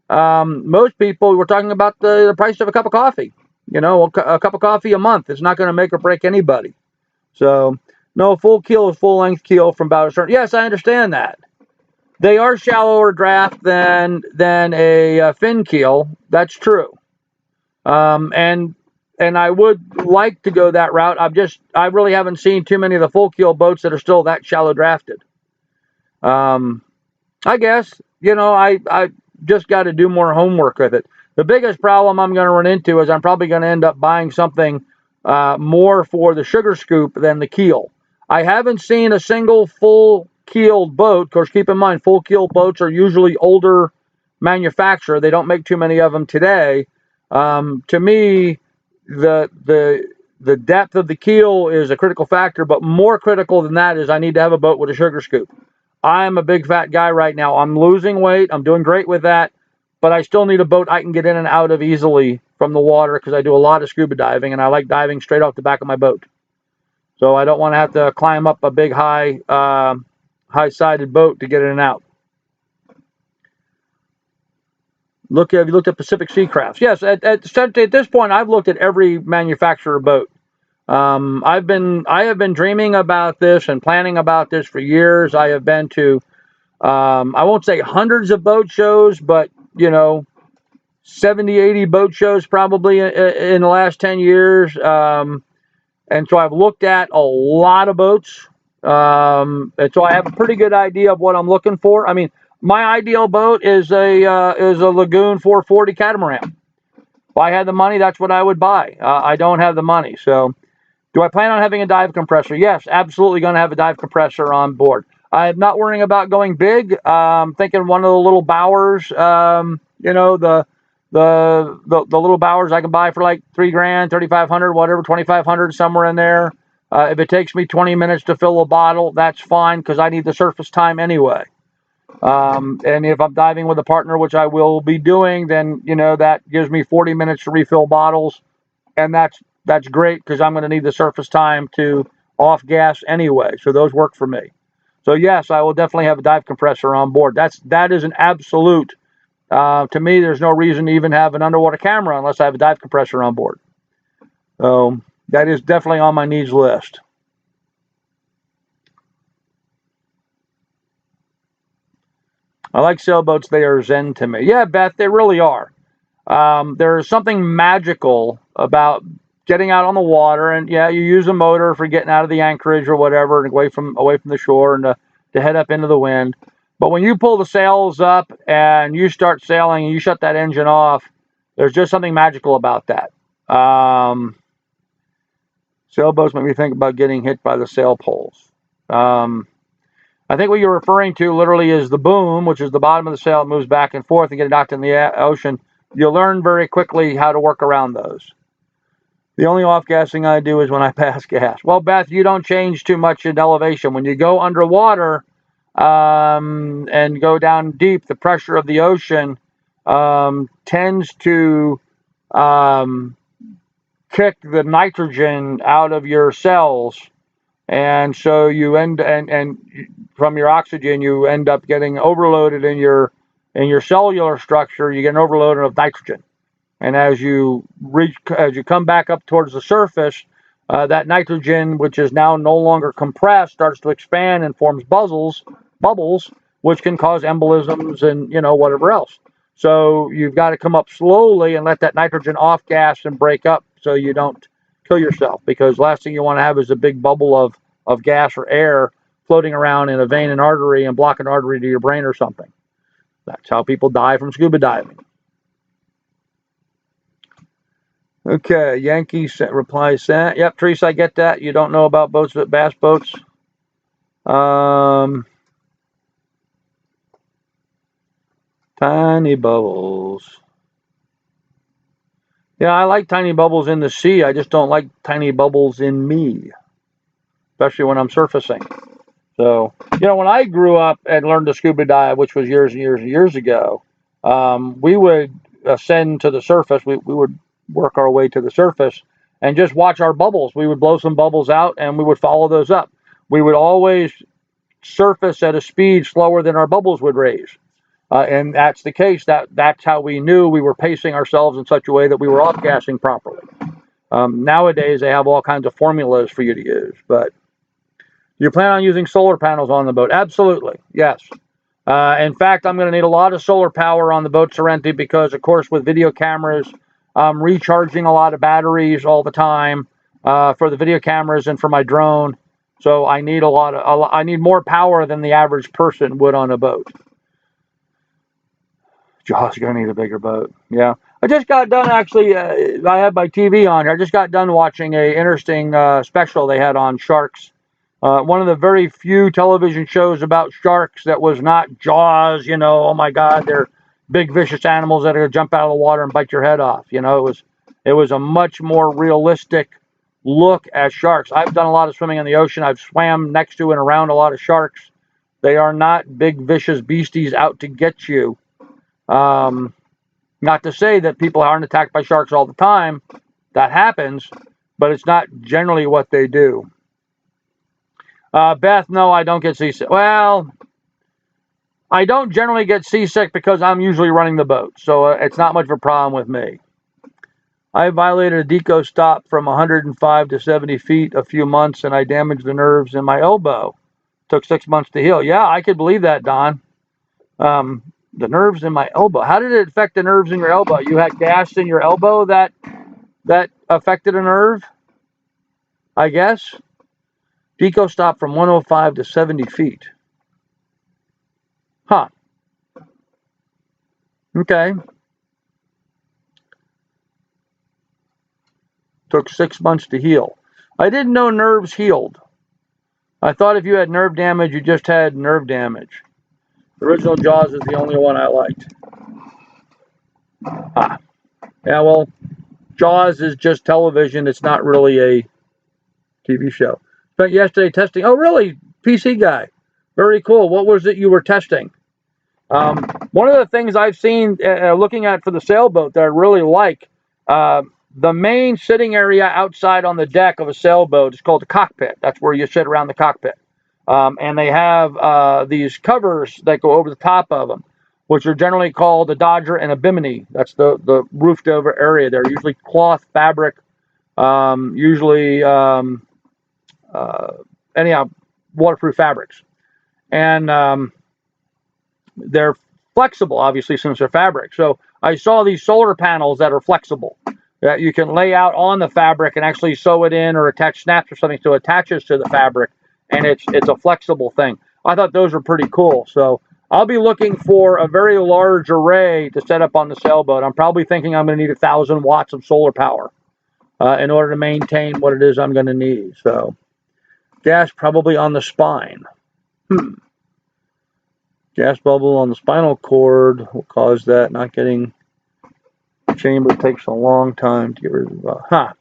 Speaker 1: Most people, we're talking about the price of a cup of coffee. A cup of coffee a month is not going to make or break anybody. So, no, full keel is full length keel from about a certain. Yes, I understand that. They are shallower draft than a fin keel. That's true. And I would like to go that route. I really haven't seen too many of the full keel boats that are still that shallow drafted. I guess, I just got to do more homework with it. The biggest problem I'm going to run into is I'm probably going to end up buying something more for the sugar scoop than the keel. I haven't seen a single full keeled boat. Of course, keep in mind, full keel boats are usually older manufacturer. They don't make too many of them today. To me, the depth of the keel is a critical factor, but more critical than that is I need to have a boat with a sugar scoop. I'm a big fat guy right now. I'm losing weight. I'm doing great with that, but I still need a boat I can get in and out of easily from the water because I do a lot of scuba diving and I like diving straight off the back of my boat. So I don't want to have to climb up a big high-sided boat to get in and out. Have you looked at Pacific Sea Crafts? Yes, at this point, I've looked at every manufacturer boat. I have been dreaming about this and planning about this for years. I have been to, I won't say hundreds of boat shows, but 70, 80 boat shows probably in the last 10 years. And so I've looked at a lot of boats. And so I have a pretty good idea of what I'm looking for. I mean, my ideal boat is a Lagoon 440 catamaran. If I had the money, that's what I would buy. I don't have the money. So do I plan on having a dive compressor? Yes, absolutely going to have a dive compressor on board. I'm not worrying about going big. I'm thinking one of the little Bowers, the little Bowers I can buy for like $3,000, $3,500, whatever, $2,500, somewhere in there. If it takes me 20 minutes to fill a bottle, that's fine because I need the surface time anyway. And if I'm diving with a partner, which I will be doing, then that gives me 40 minutes to refill bottles, and that's great because I'm going to need the surface time to off gas anyway. So those work for me. So yes, I will definitely have a dive compressor on board. That is an absolute. To me, there's no reason to even have an underwater camera unless I have a dive compressor on board. So that is definitely on my needs list. I like sailboats. They are zen to me. Yeah, Beth, they really are. There's something magical about getting out on the water, and yeah, you use a motor for getting out of the anchorage or whatever, and away from the shore, and to head up into the wind. But when you pull the sails up and you start sailing and you shut that engine off, there's just something magical about that. Sailboats make me think about getting hit by the sail poles. I think what you're referring to literally is the boom, which is the bottom of the sail. It moves back and forth and get knocked in the ocean. You'll learn very quickly how to work around those. The only off-gassing I do is when I pass gas. Well, Beth, you don't change too much in elevation. When you go underwater and go down deep, the pressure of the ocean tends to kick the nitrogen out of your cells, and so you and from your oxygen you end up getting overloaded in your cellular structure. You get an overload of nitrogen, and as you come back up towards the surface, that nitrogen, which is now no longer compressed, starts to expand and forms bubbles, which can cause embolisms and whatever else. So you've got to come up slowly and let that nitrogen off gas and break up, so you don't kill yourself. Because last thing you want to have is a big bubble of gas or air floating around in a vein and artery and block an artery to your brain or something. That's how people die from scuba diving. Okay, Yankee replies that. Yep, Teresa, I get that. You don't know about boats, but bass boats. Tiny bubbles. Yeah, I like tiny bubbles in the sea. I just don't like tiny bubbles in me, especially when I'm surfacing. So, when I grew up and learned to scuba dive, which was years and years and years ago, we would ascend to the surface. We would work our way to the surface and just watch our bubbles. We would blow some bubbles out and we would follow those up. We would always surface at a speed slower than our bubbles would raise. And that's the case. That's how we knew we were pacing ourselves in such a way that we were off-gassing properly. Nowadays, they have all kinds of formulas for you to use. But you plan on using solar panels on the boat? Absolutely, yes. In fact, I'm going to need a lot of solar power on the boat Sorrento because, of course, with video cameras, I'm recharging a lot of batteries all the time for the video cameras and for my drone. So I need I need more power than the average person would on a boat. Josh's going to need a bigger boat. Yeah. I just got done, actually, I had my TV on here. I just got done watching a interesting special they had on sharks. One of the very few television shows about sharks that was not Jaws, oh my God, they're big vicious animals that are going to jump out of the water and bite your head off. It was a much more realistic look at sharks. I've done a lot of swimming in the ocean. I've swam next to and around a lot of sharks. They are not big vicious beasties out to get you. Not to say that people aren't attacked by sharks all the time. That happens, but it's not generally what they do. Beth, no, I don't get seasick. Well, I don't generally get seasick because I'm usually running the boat, so it's not much of a problem with me. I violated a deco stop from 105 to 70 feet a few months, and I damaged the nerves in my elbow. Took 6 months to heal. Yeah, I could believe that, Don. The nerves in my elbow. How did it affect the nerves in your elbow? You had gas in your elbow that affected a nerve, I guess. Deco stopped from 105 to 70 feet. Huh. Okay. Took 6 months to heal. I didn't know nerves healed. I thought if you had nerve damage, you just had nerve damage. The original Jaws is the only one I liked. Ah. Yeah, well, Jaws is just television. It's not really a TV show. Spent yesterday testing. Oh, really? PC guy. Very cool. What was it you were testing? One of the things I've seen looking at for the sailboat that I really like, the main sitting area outside on the deck of a sailboat is called the cockpit. That's where you sit around the cockpit. And they have these covers that go over the top of them, which are generally called a Dodger and a Bimini. That's the roofed over area there. Usually cloth, fabric, usually anyhow, waterproof fabrics. And they're flexible, obviously, since they're fabric. So I saw these solar panels that are flexible that you can lay out on the fabric and actually sew it in or attach snaps or something so it attaches to the fabric, and it's a flexible thing. I thought those were pretty cool. So I'll be looking for a very large array to set up on the sailboat. I'm probably thinking I'm going to need 1,000 watts of solar power in order to maintain what it is I'm going to need. So gas probably on the spine. Gas bubble on the spinal cord will cause that. Not getting chamber takes a long time to get rid of.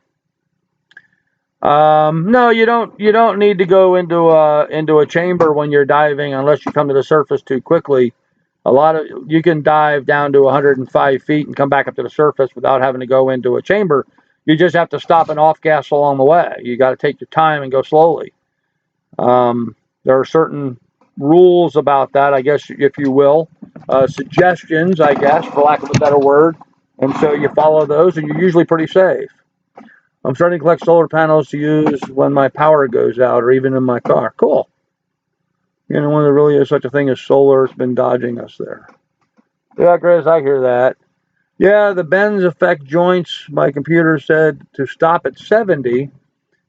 Speaker 1: No, you don't need to go into a chamber when you're diving unless you come to the surface too quickly. You can dive down to 105 feet and come back up to the surface without having to go into a chamber. You just have to stop and off gas along the way. You got to take your time and go slowly. There are certain rules about that, I guess, if you will, suggestions, I guess, for lack of a better word. And so you follow those, and you're usually pretty safe. I'm starting to collect solar panels to use when my power goes out, or even in my car. Cool. When there really is such a thing as solar, it's been dodging us there. Yeah, Chris, I hear that. Yeah, the bends affect joints. My computer said to stop at 70,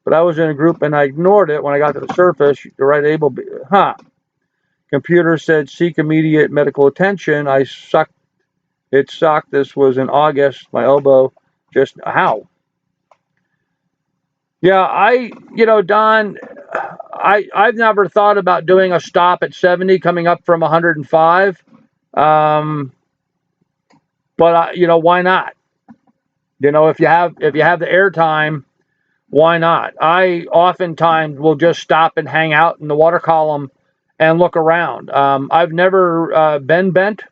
Speaker 1: but I was in a group and I ignored it when I got to the surface. You're right, able. Computer said seek immediate medical attention. I sucked. It sucked. This was in August. My elbow just how? Yeah, Don, I've never thought about doing a stop at 70 coming up from 105. But why not? If you have the air time, why not? I oftentimes will just stop and hang out in the water column and look around. I've never been bent.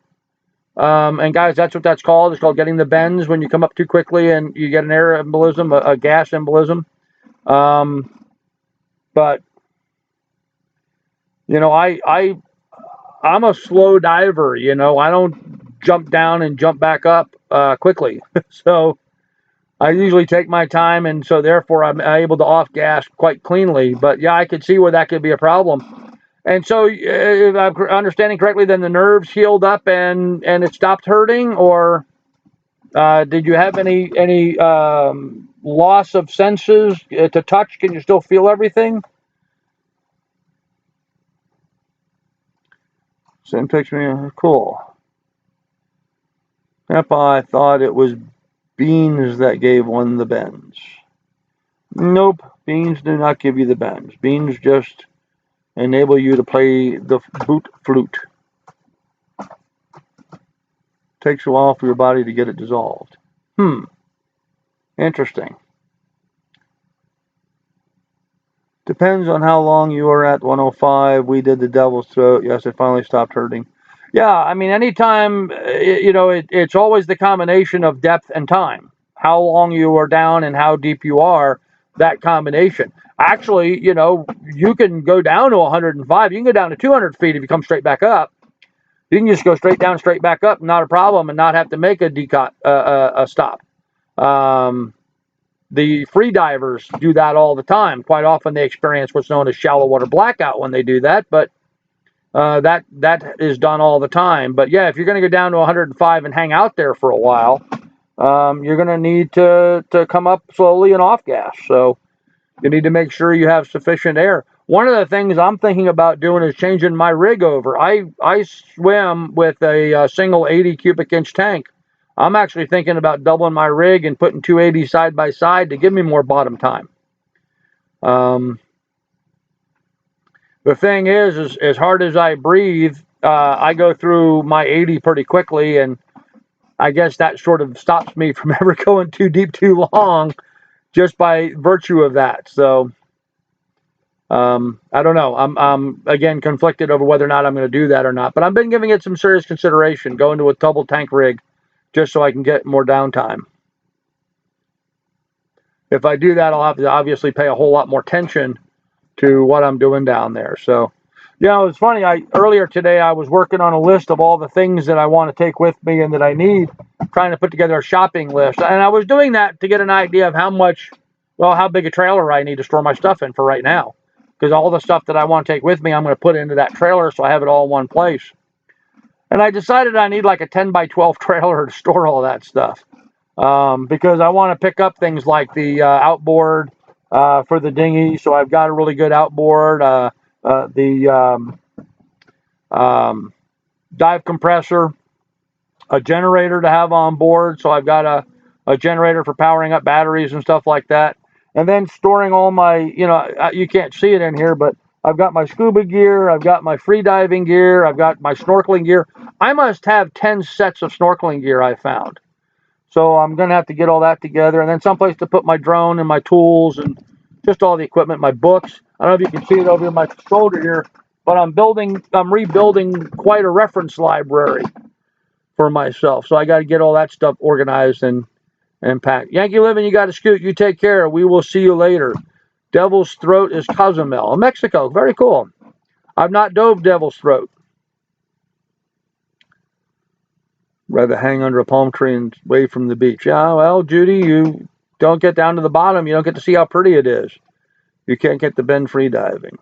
Speaker 1: And guys, that's what that's called. It's called getting the bends when you come up too quickly and you get an air embolism, a gas embolism. But I'm a slow diver. I don't jump down and jump back up quickly. So I usually take my time, and so therefore I'm able to off gas quite cleanly. But yeah, I could see where that could be a problem. And so, if I'm understanding correctly, then the nerves healed up and it stopped hurting, or did you have any loss of senses to touch? Can you still feel everything? Same picture. Cool. Grandpa, I thought it was beans that gave one the bends. Nope, beans do not give you the bends. Beans just enable you to play the boot flute. Takes a while for your body to get it dissolved. Interesting. Depends on how long you are at 105. We did the devil's throat. Yes, it finally stopped hurting. Yeah, I mean, anytime, it's always the combination of depth and time. How long you are down and how deep you are, that combination. Actually, you can go down to 105. You can go down to 200 feet if you come straight back up. You can just go straight down, straight back up, not a problem, and not have to make a stop. The free divers do that all the time. Quite often they experience what's known as shallow water blackout when they do that, but that is done all the time. But yeah, if you're going to go down to 105 and hang out there for a while, you're going to need to come up slowly and off gas. So you need to make sure you have sufficient air. One of the things I'm thinking about doing is changing my rig over. I swim with a single 80 cubic inch tank. I'm actually thinking about doubling my rig and putting 280 side by side to give me more bottom time. The thing is as hard as I breathe, I go through my 80 pretty quickly, and I guess that sort of stops me from ever going too deep too long just by virtue of that. So I don't know. I'm again conflicted over whether or not I'm going to do that or not, but I've been giving it some serious consideration, going to a double tank rig just so I can get more downtime. If I do that, I'll have to obviously pay a whole lot more attention to what I'm doing down there. So, it's funny. Earlier today I was working on a list of all the things that I want to take with me and that I need, trying to put together a shopping list. And I was doing that to get an idea of how big a trailer I need to store my stuff in for right now. Because all the stuff that I want to take with me, I'm going to put into that trailer so I have it all in one place. And I decided I need like a 10 by 12 trailer to store all that stuff. Because I want to pick up things like the outboard for the dinghy. So I've got a really good outboard, the dive compressor, a generator to have on board. So I've got a generator for powering up batteries and stuff like that. And then storing all my, you can't see it in here, but I've got my scuba gear, I've got my free diving gear, I've got my snorkeling gear. I must have 10 sets of snorkeling gear I found. So I'm going to have to get all that together, and then someplace to put my drone and my tools and just all the equipment, my books. I don't know if you can see it over my shoulder here. but I'm rebuilding quite a reference library for myself. So I got to get all that stuff organized and packed. Yankee Living, you got to scoot. You take care. We will see you later. Devil's Throat is Cozumel, Mexico. Very cool. I've not dove Devil's Throat. Rather hang under a palm tree and wave from the beach. Yeah, well, Judy, you don't get down to the bottom. You don't get to see how pretty it is. You can't get the bend free diving.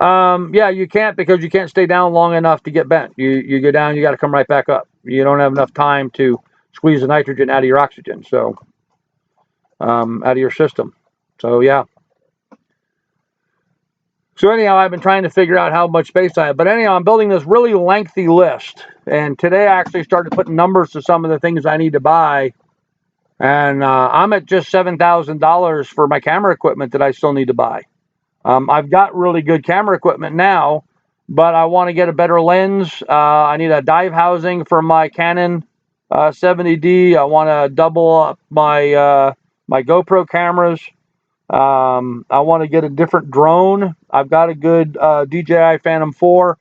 Speaker 1: Yeah, you can't, because you can't stay down long enough to get bent. You go down, you got to come right back up. You don't have enough time to squeeze the nitrogen out of your oxygen, so out of your system. So yeah. So anyhow, I've been trying to figure out how much space I have. But anyhow, I'm building this really lengthy list. And today I actually started putting numbers to some of the things I need to buy. And I'm at just $7,000 for my camera equipment that I still need to buy. I've got really good camera equipment now, but I want to get a better lens. I need a dive housing for my Canon 70D. I want to double up my my GoPro cameras. I want to get a different drone. I've got a good DJI Phantom 4,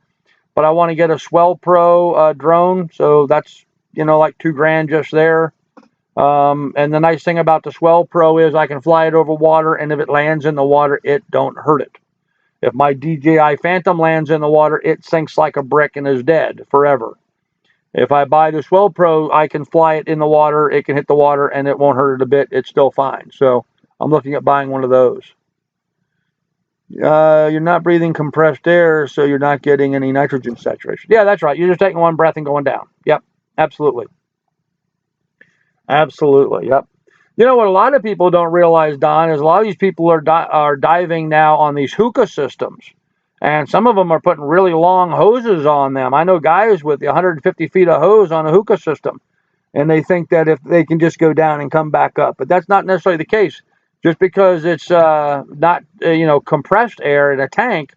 Speaker 1: but I want to get a Swell Pro drone. So that's, like $2,000 just there. And the nice thing about the Swell Pro is I can fly it over water, and if it lands in the water, it don't hurt it. If my DJI Phantom lands in the water, it sinks like a brick and is dead forever. If I buy the Swell Pro, I can fly it in the water, it can hit the water, and it won't hurt it a bit. It's still fine. So I'm looking at buying one of those. You're not breathing compressed air, so you're not getting any nitrogen saturation. Yeah, that's right. You're just taking one breath and going down. Yep, absolutely. Absolutely, yep. You know what a lot of people don't realize, Don, is a lot of these people are diving now on these hookah systems. And some of them are putting really long hoses on them. I know guys with 150 feet of hose on a hookah system. And they think that if they can just go down and come back up. But that's not necessarily the case. Just because it's not, compressed air in a tank,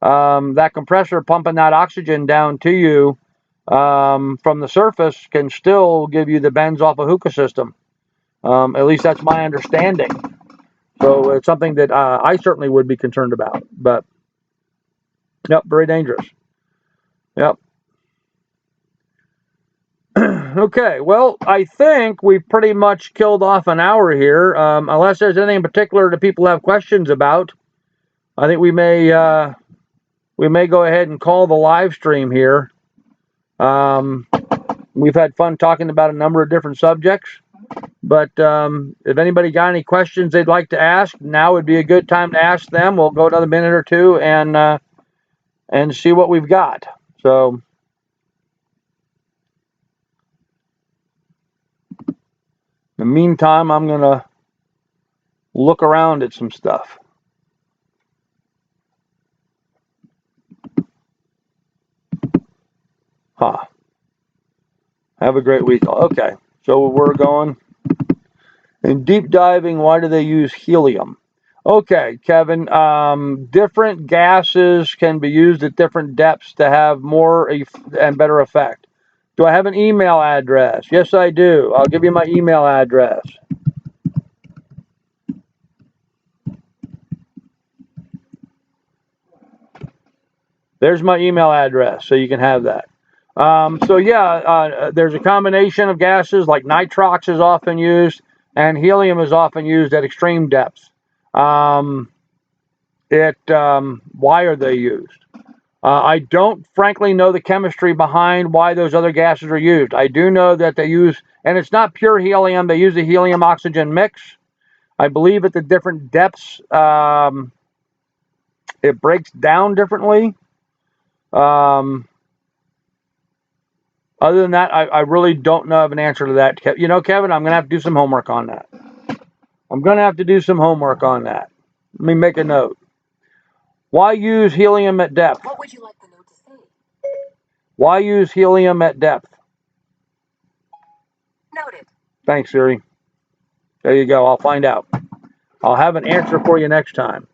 Speaker 1: that compressor pumping that oxygen down to you from the surface can still give you the bends off a hookah system. At least that's my understanding. So it's something that I certainly would be concerned about. But, yep, very dangerous. Yep. Okay, well, I think we've pretty much killed off an hour here. Unless there's anything in particular that people have questions about, I think we may go ahead and call the live stream here. We've had fun talking about a number of different subjects. But if anybody got any questions they'd like to ask, now would be a good time to ask them. We'll go another minute or two and see what we've got. So, in the meantime, I'm going to look around at some stuff. Huh. Have a great week. Okay, so we're going. In deep diving, why do they use helium? Okay, Kevin, different gases can be used at different depths to have more and better effect. Do I have an email address? Yes, I do. I'll give you my email address. There's my email address, so you can have that. So yeah, there's a combination of gases, like nitrox is often used, and helium is often used at extreme depths. Why are they used? I don't frankly know the chemistry behind why those other gases are used. I do know that they use, and it's not pure helium, they use a helium-oxygen mix. I believe at the different depths, it breaks down differently. Other than that, I really don't know of an answer to that. Kevin, I'm going to have to do some homework on that. Let me make a note. Why use helium at depth?
Speaker 2: What would you like the note to say?
Speaker 1: Why use helium at depth?
Speaker 2: Noted.
Speaker 1: Thanks, Siri. There you go. I'll find out. I'll have an answer for you next time.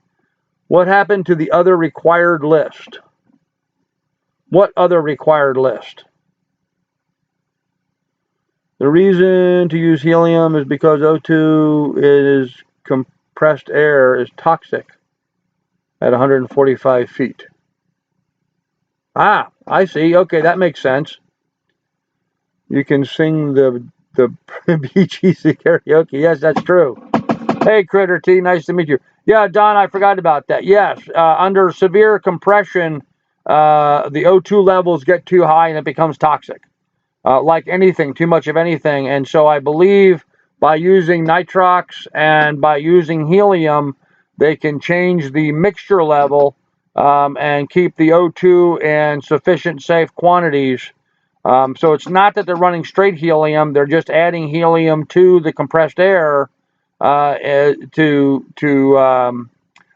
Speaker 1: What happened to the other required list? What other required list? The reason to use helium is because O2 is compressed air is toxic at 145 feet. Ah, I see. Okay, that makes sense. You can sing the Bee Gees karaoke. Yes, that's true. Hey, Critter T, nice to meet you. Yeah, Don, I forgot about that. Yes, under severe compression, the O2 levels get too high and it becomes toxic. Like anything, too much of anything. And so I believe by using nitrox and by using helium, they can change the mixture level and keep the O2 in sufficient safe quantities. So it's not that they're running straight helium; they're just adding helium to the compressed air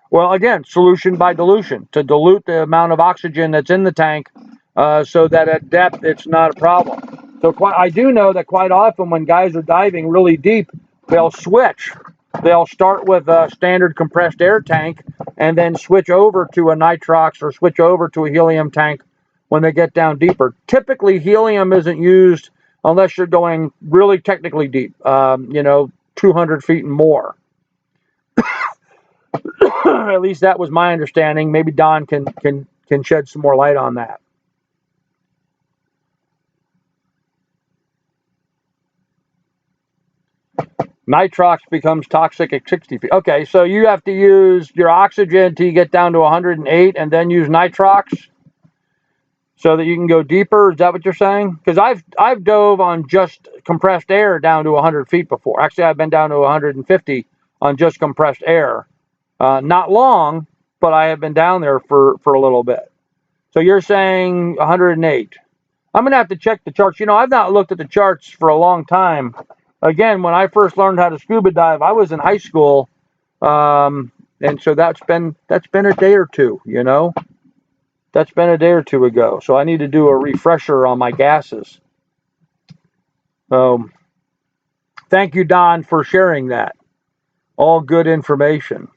Speaker 1: well, again, solution by dilution to dilute the amount of oxygen that's in the tank, so that at depth it's not a problem. So I do know that quite often when guys are diving really deep, they'll switch. They'll start with a standard compressed air tank and then switch over to a nitrox or switch over to a helium tank when they get down deeper. Typically, helium isn't used unless you're going really technically deep, 200 feet and more. At least that was my understanding. Maybe Don can shed some more light on that. Nitrox becomes toxic at 60 feet. Okay, so you have to use your oxygen till you get down to 108 and then use nitrox so that you can go deeper. Is that what you're saying? Because I've dove on just compressed air down to 100 feet before. Actually, I've been down to 150 on just compressed air. Not long, but I have been down there for a little bit. So you're saying 108. I'm going to have to check the charts. I've not looked at the charts for a long time. Again, when I first learned how to scuba dive, I was in high school. And so that's been a day or two, That's been a day or two ago. So I need to do a refresher on my gases. So thank you, Don, for sharing that. All good information.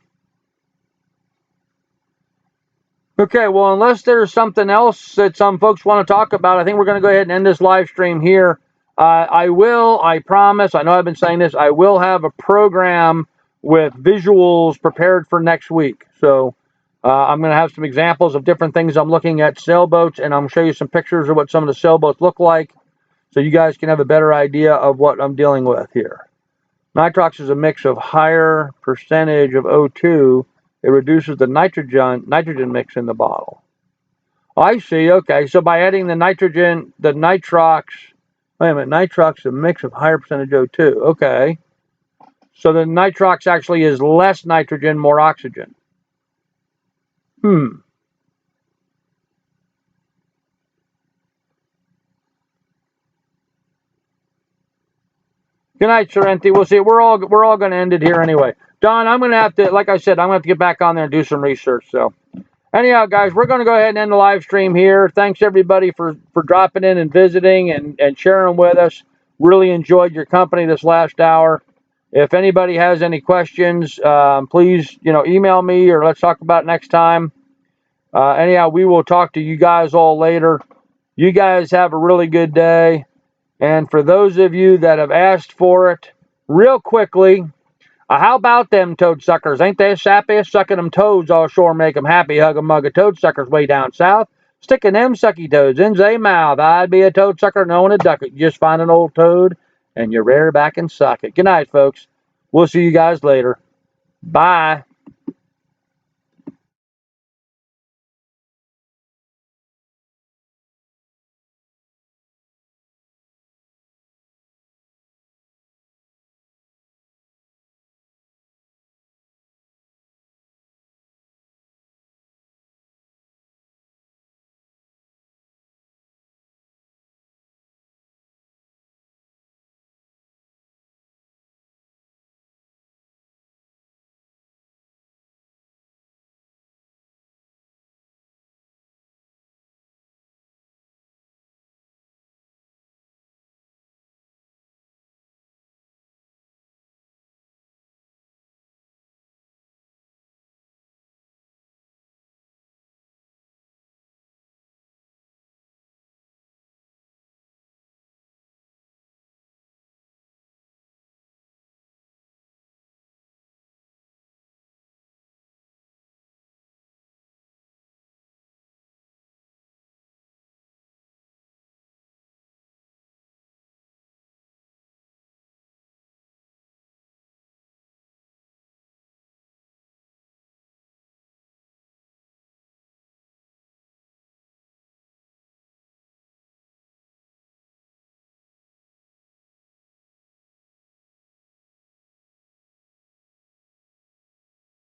Speaker 1: Okay, well, unless there's something else that some folks want to talk about, I think we're going to go ahead and end this live stream here. I promise, I know I've been saying this, I will have a program with visuals prepared for next week. So I'm going to have some examples of different things I'm looking at, sailboats, and I'm going to show you some pictures of what some of the sailboats look like so you guys can have a better idea of what I'm dealing with here. Nitrox is a mix of higher percentage of O2. It reduces the nitrogen mix in the bottle. I see. Okay, so by adding the nitrox, wait a minute, nitrox is a mix of higher percentage O2. Okay, so the nitrox actually is less nitrogen, more oxygen. Good night, Sorrenti. We'll see. We're all going to end it here anyway. Don, I'm going to have to, like I said, I'm going to have to get back on there and do some research. So. Anyhow, guys, we're going to go ahead and end the live stream here. Thanks, everybody, for dropping in and visiting and sharing with us. Really enjoyed your company this last hour. If anybody has any questions, please, email me or let's talk about it next time. Anyhow, we will talk to you guys all later. You guys have a really good day. And for those of you that have asked for it, real quickly, how about them toad suckers? Ain't they sappy? Sucking them toads all shore make them happy. Hug a mug of toad suckers way down south. Sticking them sucky toads in zay mouth. I'd be a toad sucker knowing a duck it. You just find an old toad and you rear back and suck it. Good night, folks. We'll see you guys later. Bye.